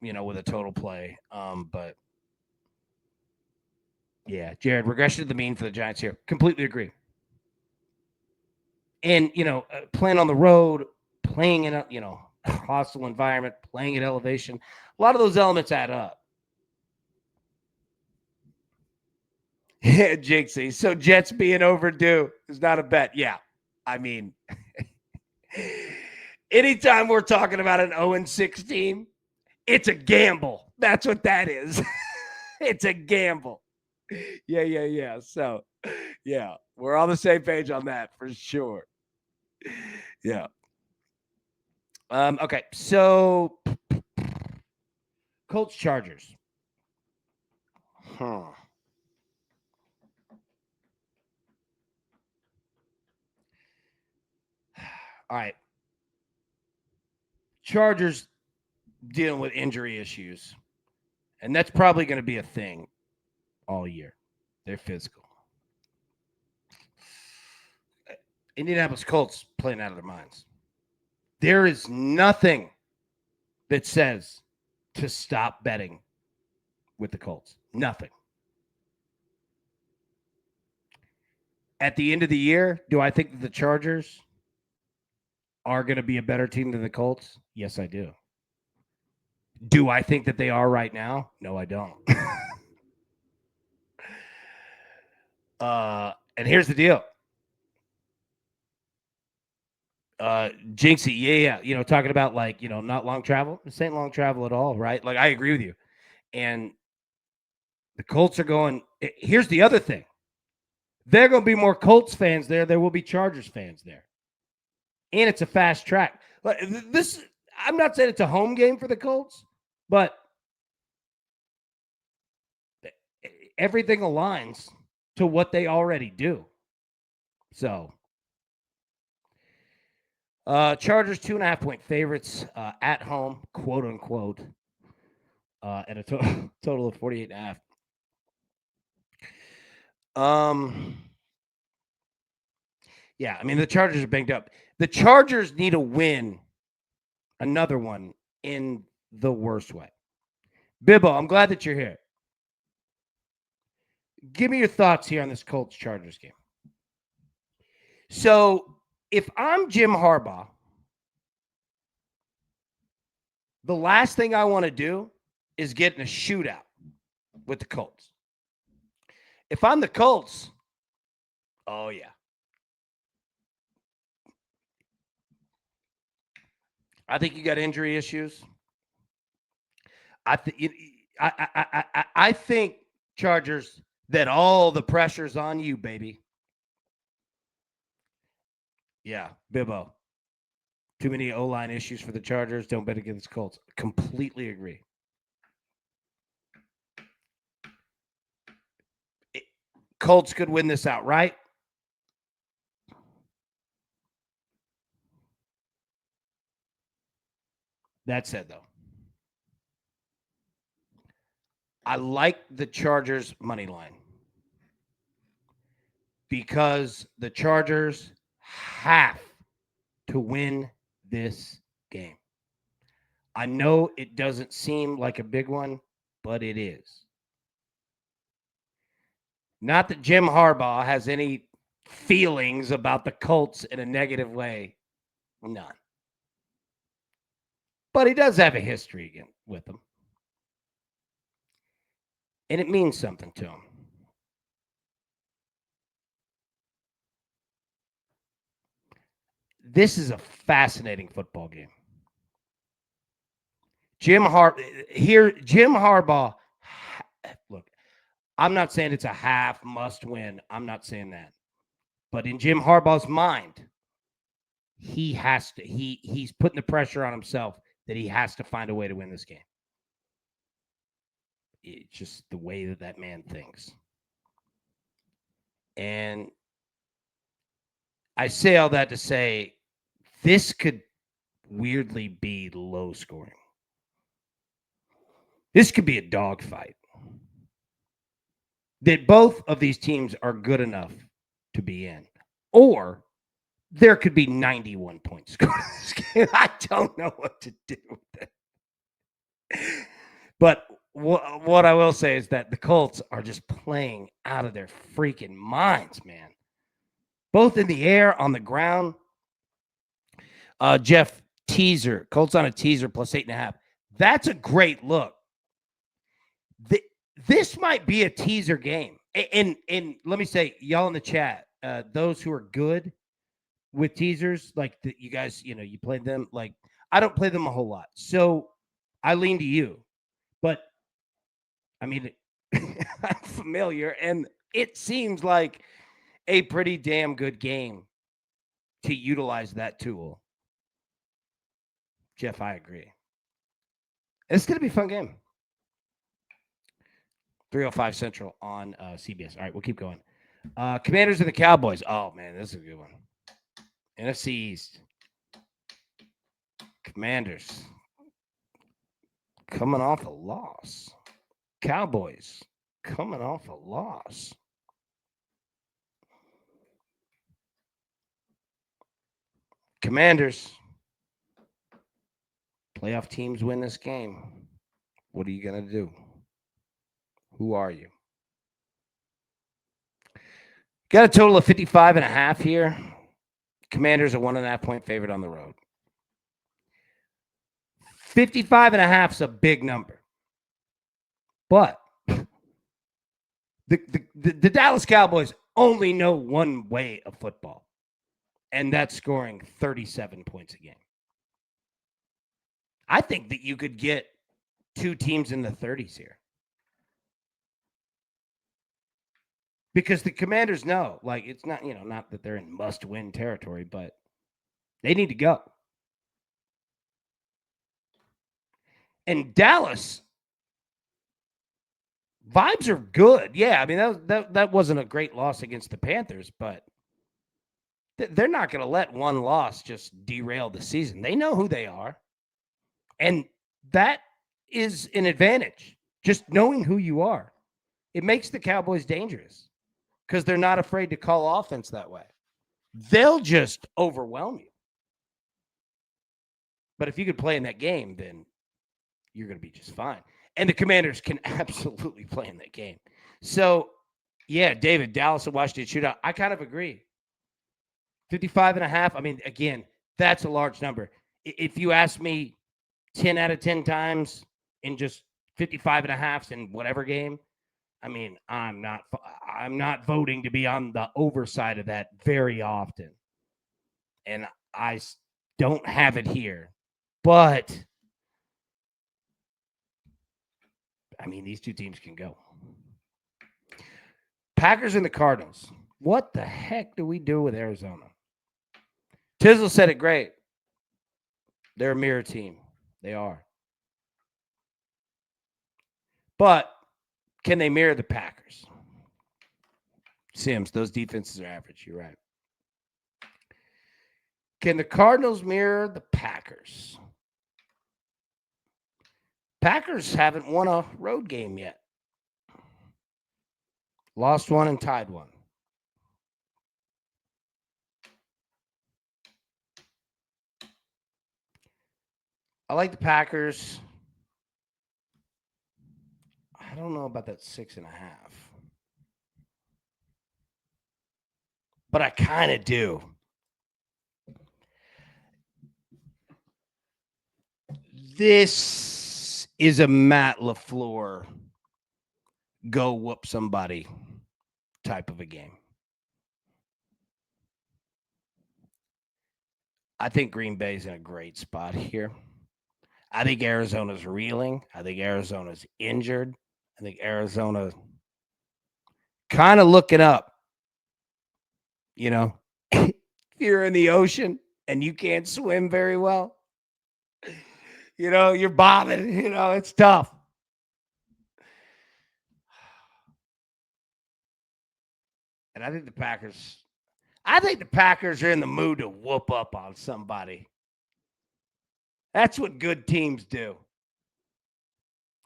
with a total play. But yeah, Jared, regression to the mean for the Giants here. Completely agree. And, playing on the road, playing in a, hostile environment, playing at elevation, a lot of those elements add up. Yeah, Jinxie. So Jets being overdue is not a bet. Yeah. I mean, anytime we're talking about an 0-6 team, it's a gamble. That's what that is. It's a gamble. Yeah. So, yeah, we're on the same page on that for sure. Yeah. Okay. So, Colts Chargers. Huh. All right. Chargers dealing with injury issues. And that's probably going to be a thing all year. They're physical. Indianapolis Colts playing out of their minds. There is nothing that says to stop betting with the Colts. Nothing. At the end of the year, do I think that the Chargers are going to be a better team than the Colts? Yes, I do. Do I think that they are right now? No, I don't. And here's the deal. Jinxie, yeah. Talking about not long travel. This ain't long travel at all, right? Like I agree with you. And the Colts are going. Here's the other thing. There are going to be more Colts fans there. There will be Chargers fans there. And it's a fast track. This, I'm not saying it's a home game for the Colts, but everything aligns to what they already do. So, Chargers 2.5-point favorites at home, quote unquote, at a total of 48.5. Yeah, I mean the Chargers are banged up. The Chargers need a win, another one in the worst way. Bibbo, I'm glad that you're here. Give me your thoughts here on this Colts Chargers game. So, if I'm Jim Harbaugh, the last thing I want to do is get in a shootout with the Colts. If I'm the Colts, oh yeah. I think you got injury issues. I think Chargers that all the pressure's on you, baby. Yeah, Bibbo. Too many O-line issues for the Chargers. Don't bet against Colts. Completely agree. Colts could win this outright. That said, though, I like the Chargers money line because the Chargers have to win this game. I know it doesn't seem like a big one, but it is. Not that Jim Harbaugh has any feelings about the Colts in a negative way. None. But he does have a history again with them. And it means something to him. This is a fascinating football game. Jim Harbaugh, look, I'm not saying it's a half must win. I'm not saying that. But in Jim Harbaugh's mind, he has to, he's putting the pressure on himself that he has to find a way to win this game. It's just the way that man thinks. And I say all that to say this could weirdly be low scoring. This could be a dogfight. that both of these teams are good enough to be in, or there could be 91 points scored in this game. I don't know what to do with it. But what I will say is that the Colts are just playing out of their freaking minds, man. Both in the air, on the ground. Jeff, teaser. Colts on a teaser plus 8.5. That's a great look. This might be a teaser game. And let me say, y'all in the chat, those who are good with teasers, like you guys, you play them. Like, I don't play them a whole lot. So I lean to you. But, I mean, I'm familiar, and it seems like a pretty damn good game to utilize that tool. Jeff, I agree. It's going to be a fun game. 3:05 Central on CBS. All right, we'll keep going. Commanders and the Cowboys. Oh, man, this is a good one. NFC East. Commanders coming off a loss. Cowboys coming off a loss. Commanders. Playoff teams win this game. What are you going to do? Who are you? Got a total of 55.5 here. Commanders are 1.5 point favorite on the road. 55.5 is a big number. But the Dallas Cowboys only know one way of football, and that's scoring 37 points a game. I think that you could get two teams in the 30s here. Because the Commanders know, like, it's not, not that they're in must-win territory, but they need to go. And Dallas, vibes are good. Yeah, I mean, that wasn't a great loss against the Panthers, but they're not going to let one loss just derail the season. They know who they are. And that is an advantage, just knowing who you are. It makes the Cowboys dangerous because they're not afraid to call offense that way. They'll just overwhelm you. But if you could play in that game, then you're going to be just fine. And the Commanders can absolutely play in that game. So, yeah, David, Dallas and Washington shootout. I kind of agree. 55.5. I mean, again, that's a large number. If you ask me 10 out of 10 times in just 55.5s in whatever game, I mean, I'm not voting to be on the overside of that very often. And I don't have it here. But, I mean, these two teams can go. Packers and the Cardinals. What the heck do we do with Arizona? Tizzle said it great. They're a mirror team. They are. But can they mirror the Packers? Sims, those defenses are average. You're right. Can the Cardinals mirror the Packers? Packers haven't won a road game yet. Lost one and tied one. I like the Packers. I don't know about that 6.5. But I kind of do. This is a Matt LaFleur go whoop somebody type of a game. I think Green Bay's in a great spot here. I think Arizona's reeling. I think Arizona's injured. I think Arizona kind of looking up. If you're in the ocean and you can't swim very well, you're bobbing, it's tough. And I think the Packers are in the mood to whoop up on somebody. That's what good teams do.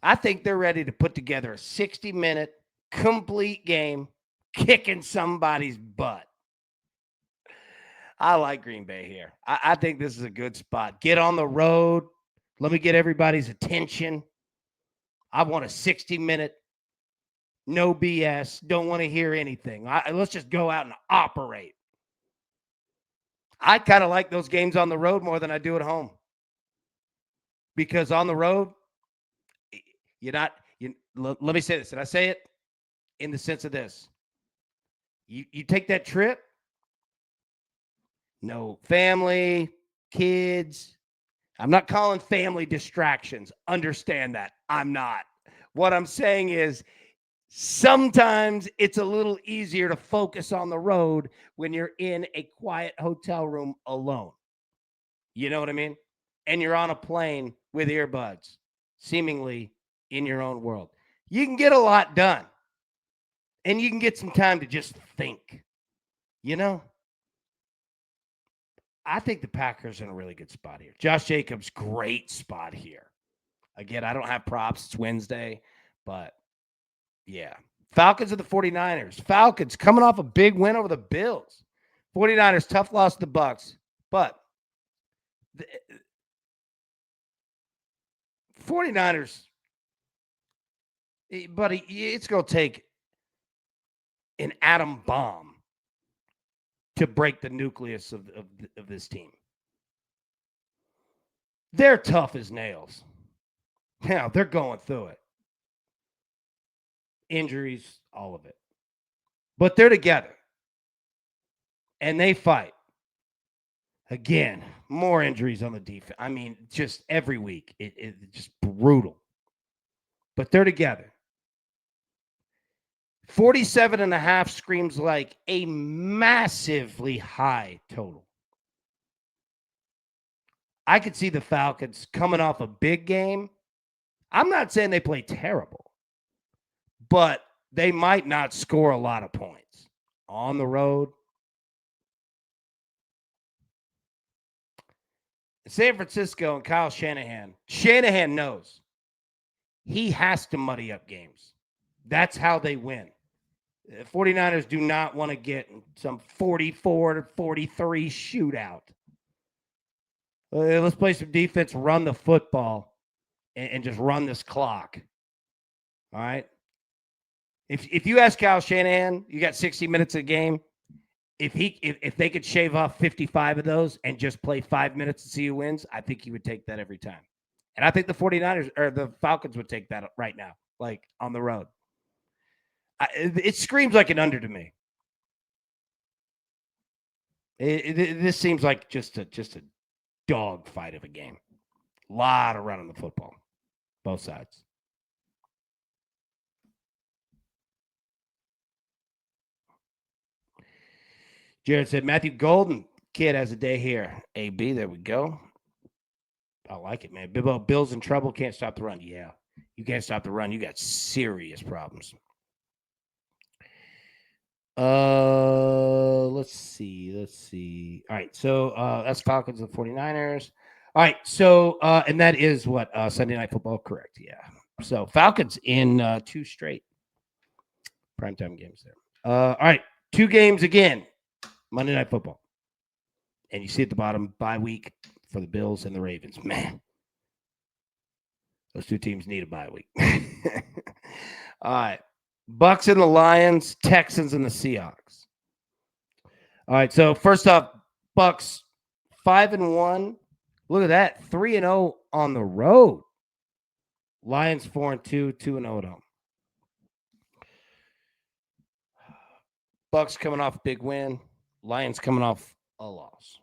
I think they're ready to put together a 60-minute complete game, kicking somebody's butt. I like Green Bay here. I think this is a good spot. Get on the road. Let me get everybody's attention. I want a 60-minute, no BS. Don't want to hear anything. Let's just go out and operate. I kind of like those games on the road more than I do at home. Because on the road, let me say this, and I say it in the sense of this. You take that trip, no family, kids. I'm not calling family distractions. Understand that. I'm not. What I'm saying is sometimes it's a little easier to focus on the road when you're in a quiet hotel room alone. You know what I mean? And you're on a plane with earbuds, seemingly in your own world. You can get a lot done. And you can get some time to just think. You know? I think the Packers are in a really good spot here. Josh Jacobs, great spot here. Again, I don't have props. It's Wednesday, but yeah. Falcons of the 49ers. Falcons coming off a big win over the Bills. 49ers, tough loss to the Bucks, but the 49ers, buddy, it's going to take an atom bomb to break the nucleus of this team. They're tough as nails. Yeah, they're going through it. Injuries, all of it. But they're together. And they fight. Again, more injuries on the defense. I mean, just every week. It's just brutal. But they're together. 47.5 screams like a massively high total. I could see the Falcons coming off a big game. I'm not saying they play terrible, but they might not score a lot of points on the road. San Francisco and Kyle Shanahan. Shanahan knows he has to muddy up games. That's how they win. 49ers do not want to get some 44-43 shootout. Let's play some defense, run the football, and just run this clock. All right? If you ask Kyle Shanahan, you got 60 minutes a game. If they could shave off 55 of those and just play 5 minutes to see who wins, I think he would take that every time. And I think the 49ers or the Falcons would take that right now, like on the road. It screams like an under to me. This seems like just a dog fight of a game. A lot of running the football, both sides. Jared said Matthew Golden kid has a day here. AB, there we go. I like it, man. Bill's in trouble. Can't stop the run. Yeah, you can't stop the run. You got serious problems. Let's see. All right, so that's Falcons and 49ers. All right, so and that is what Sunday Night Football, correct? Yeah. So Falcons in 2 straight primetime games there. All right, 2 games again, Monday Night Football, and you see at the bottom bye week for the Bills and the Ravens. Man, those 2 teams need a bye week. All right. Bucks and the Lions, Texans and the Seahawks. All right, so first off, Bucks 5-1. Look at that, 3-0 on the road. Lions 4-2, 2-0 at home. Bucks coming off a big win. Lions coming off a loss.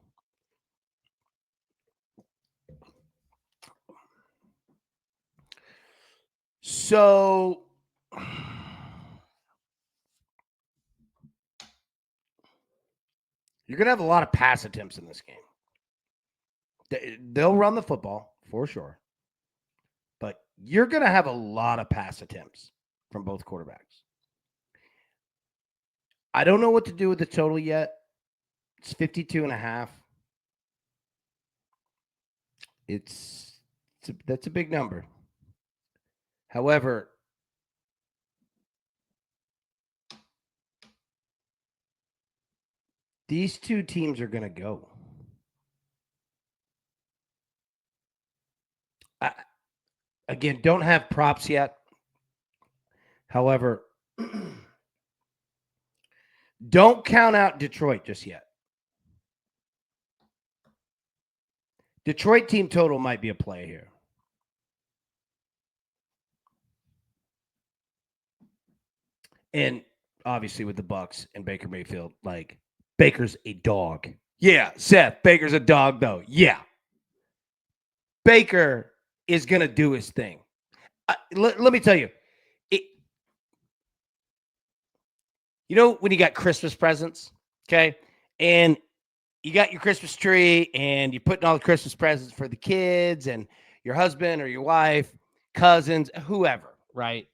So you're going to have a lot of pass attempts in this game. They'll run the football for sure. But you're going to have a lot of pass attempts from both quarterbacks. I don't know what to do with the total yet. It's 52.5. That's a big number. However, These two teams are going to go. Again, don't have props yet. However, don't count out Detroit just yet. Detroit team total might be a play here. And obviously with the Bucks and Baker Mayfield, like Baker's a dog. Yeah, Seth, Baker's a dog though. Yeah. Baker is going to do his thing. Let me tell you, when you got Christmas presents, okay, and you got your Christmas tree and you're putting all the Christmas presents for the kids and your husband or your wife, cousins, whoever, right?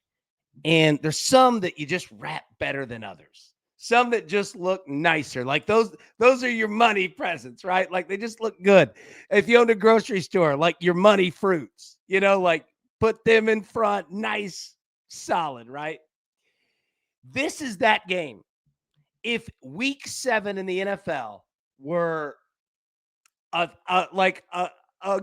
And there's some that you just wrap better than others. Some that just look nicer. Like those are your money presents, right? Like they just look good. If you own a grocery store, like your money fruits, like put them in front, nice, solid, right? This is that game. If week 7 in the NFL were a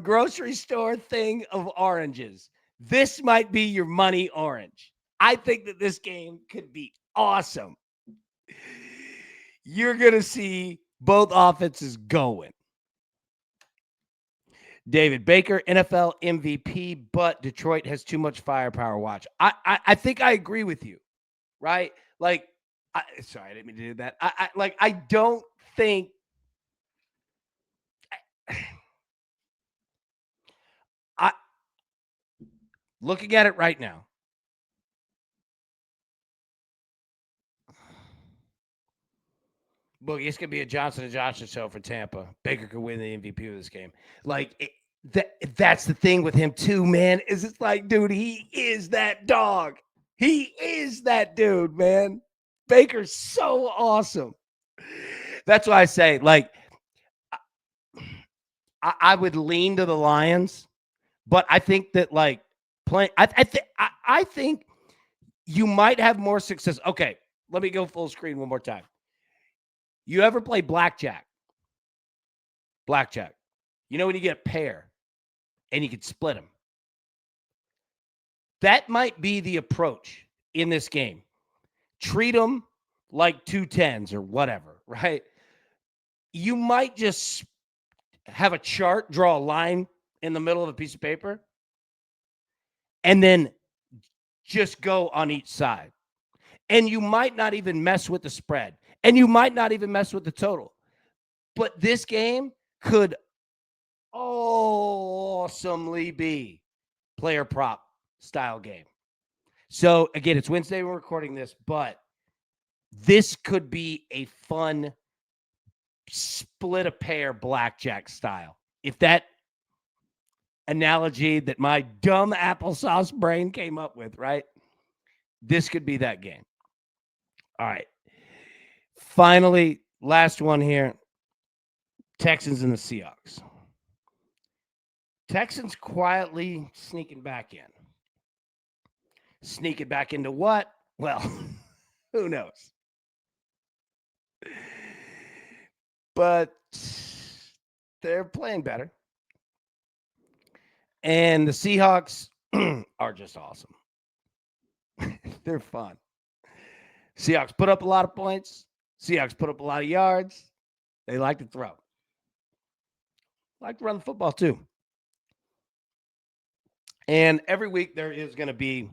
grocery store thing of oranges, this might be your money orange. I think that this game could be awesome. You're going to see both offenses going. David Baker, NFL MVP, but Detroit has too much firepower. Watch. I think I agree with you, right? Like, sorry, I didn't mean to do that. I don't think. Looking at it right now, Boogie, it's gonna be a Johnson & Johnson show for Tampa. Baker could win the MVP of this game. Like that's the thing with him too, man. Is it's like, dude, he is that dog. He is that dude, man. Baker's so awesome. That's why I say, like, I would lean to the Lions, but I think that like playing, I think you might have more success. Okay, let me go full screen one more time. You ever play blackjack? Blackjack. When you get a pair and you can split them. That might be the approach in this game. Treat them like 2 10s or whatever, right? You might just have a chart, draw a line in the middle of a piece of paper, and then just go on each side. And you might not even mess with the spread. And you might not even mess with the total. But this game could awesomely be player prop style game. So again, it's Wednesday we're recording this, but this could be a fun split a pair blackjack style. If that analogy that my dumb applesauce brain came up with, right? This could be that game. All right. Finally, last one here. Texans and the Seahawks. Texans quietly sneaking back in. Sneaking back into what? Well, who knows? But they're playing better. And the Seahawks are just awesome. They're fun. Seahawks put up a lot of points. Seahawks put up a lot of yards. They like to throw. Like to run the football too. And every week there is going to be,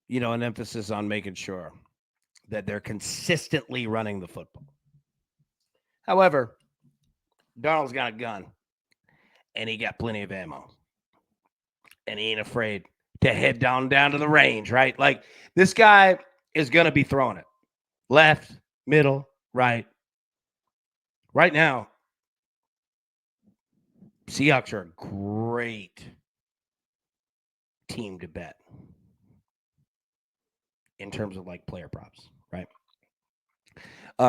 an emphasis on making sure that they're consistently running the football. However, Darnold's got a gun, and he got plenty of ammo. And he ain't afraid to head down to the range, right? Like, this guy is going to be throwing it. Left, middle, right. Right now, Seahawks are a great team to bet in terms of like player props, right?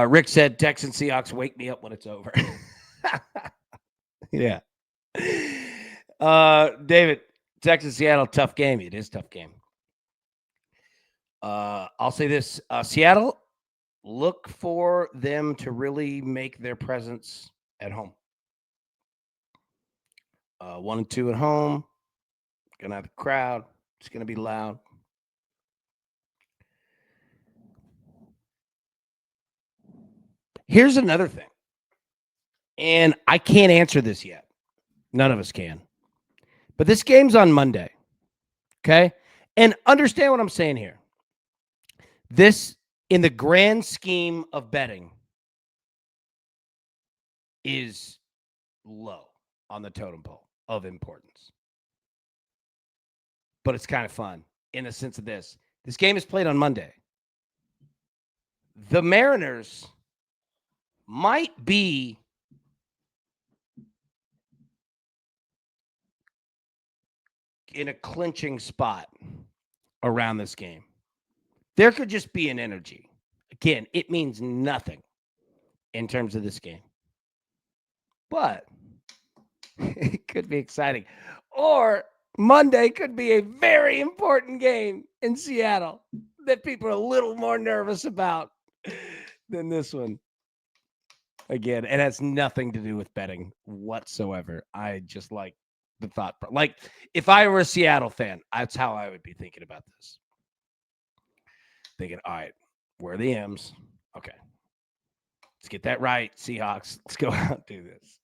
Rick said, Texans Seahawks, wake me up when it's over. Yeah. David, Texas Seattle, tough game. It is a tough game. I'll say this: Seattle look for them to really make their presence at home. 1 and 2 at home. Gonna have a crowd. It's gonna be loud. Here's another thing, and I can't answer this yet. None of us can. But this game's on Monday. Okay, and understand what I'm saying here. This, in the grand scheme of betting, is low on the totem pole of importance. But it's kind of fun in the sense of this. This game is played on Monday. The Mariners might be in a clinching spot around this game. There could just be an energy. Again, it means nothing in terms of this game. But it could be exciting. Or Monday could be a very important game in Seattle that people are a little more nervous about than this one. Again, it has nothing to do with betting whatsoever. I just like the thought. Like, if I were a Seattle fan, that's how I would be thinking about this. Thinking, all right, where are the M's? Okay. Let's get that right, Seahawks. Let's go out and do this.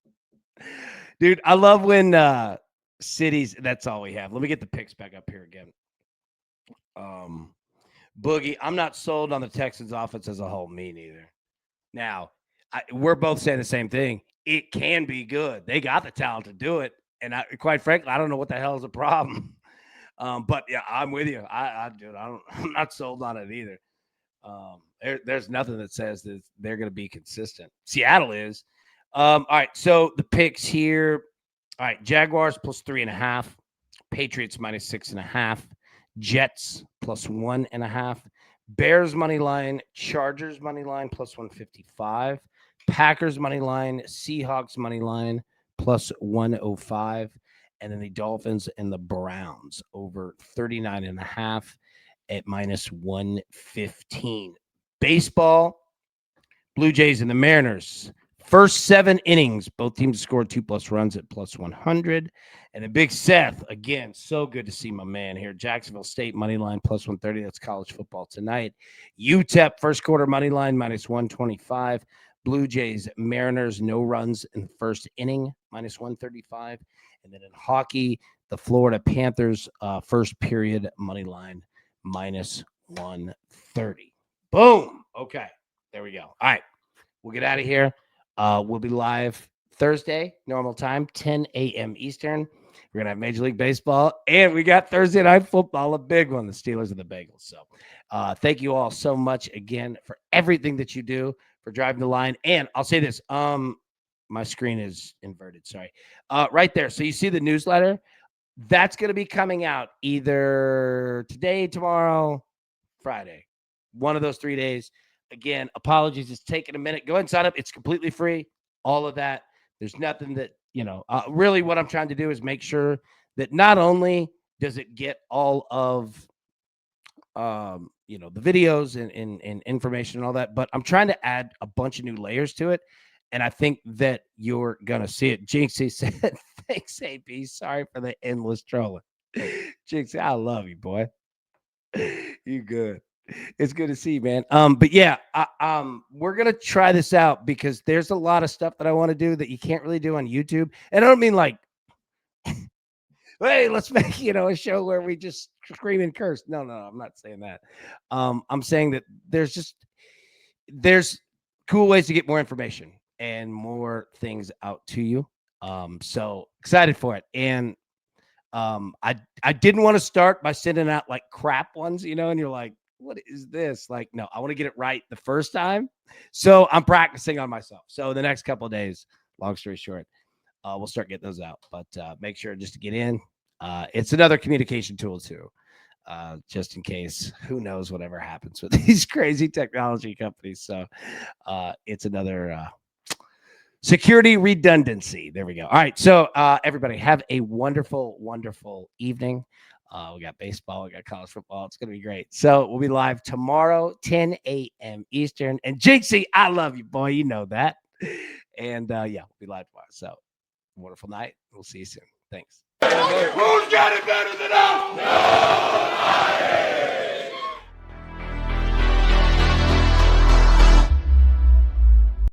Dude, I love when cities, that's all we have. Let me get the picks back up here again. Boogie, I'm not sold on the Texans offense as a whole. Me neither. Now, we're both saying the same thing. It can be good. They got the talent to do it. And quite frankly, I don't know what the hell is the problem. But yeah, I'm with you. I'm not sold on it either. There's nothing that says that they're going to be consistent. Seattle is. All right. So the picks here. All right. Jaguars plus 3.5. Patriots minus 6.5. Jets plus 1.5. Bears money line. Chargers money line plus 155. Packers money line. Seahawks money line plus 105. And then the Dolphins and the Browns over 39.5 at minus 115. Baseball, Blue Jays and the Mariners. First 7 innings, both teams scored 2+ runs at plus 100. And the Big Seth, again, so good to see my man here. Jacksonville State money line plus 130. That's college football tonight. UTEP first quarter money line minus 125. Blue Jays, Mariners, no runs in the first inning, minus 135. And then in hockey, the Florida Panthers first period money line minus 130. Boom. Okay. There we go. All right. We'll get out of here. We'll be live Thursday, normal time, 10 a.m. Eastern. We're going to have Major League Baseball, and we got Thursday Night Football, a big one, the Steelers and the Bengals. So thank you all so much again for everything that you do, for driving the line. And I'll say this. My screen is inverted. Sorry. Right there. So you see the newsletter? That's going to be coming out either today, tomorrow, Friday. One of those 3 days. Again, apologies. It's taking a minute. Go ahead and sign up. It's completely free. All of that. There's nothing that, really what I'm trying to do is make sure that not only does it get all of, the videos and information and all that, but I'm trying to add a bunch of new layers to it. And I think that you're going to see it. Jinxie said, thanks, AP. Sorry for the endless trolling. Jinxie, I love you, boy. You good. It's good to see you, man. But yeah, we're going to try this out because there's a lot of stuff that I want to do that you can't really do on YouTube. And I don't mean like, hey, let's make, a show where we just scream and curse. No, I'm not saying that. I'm saying that there's cool ways to get more information and more things out to you. So excited for it. And I didn't want to start by sending out like crap ones, and you're like, what is this? Like, no, I want to get it right the first time. So I'm practicing on myself. So the next couple of days, long story short, we'll start getting those out. But make sure just to get in. It's another communication tool too. Just in case, who knows whatever happens with these crazy technology companies. So it's another security redundancy. There we go. All right. So everybody have a wonderful, wonderful evening. We got baseball. We got college football. It's going to be great. So we'll be live tomorrow, 10 a.m. Eastern. And Jinxie, I love you, boy. You know that. And yeah, we'll be live tomorrow. So wonderful night. We'll see you soon. Thanks. Who's got it better than us? No!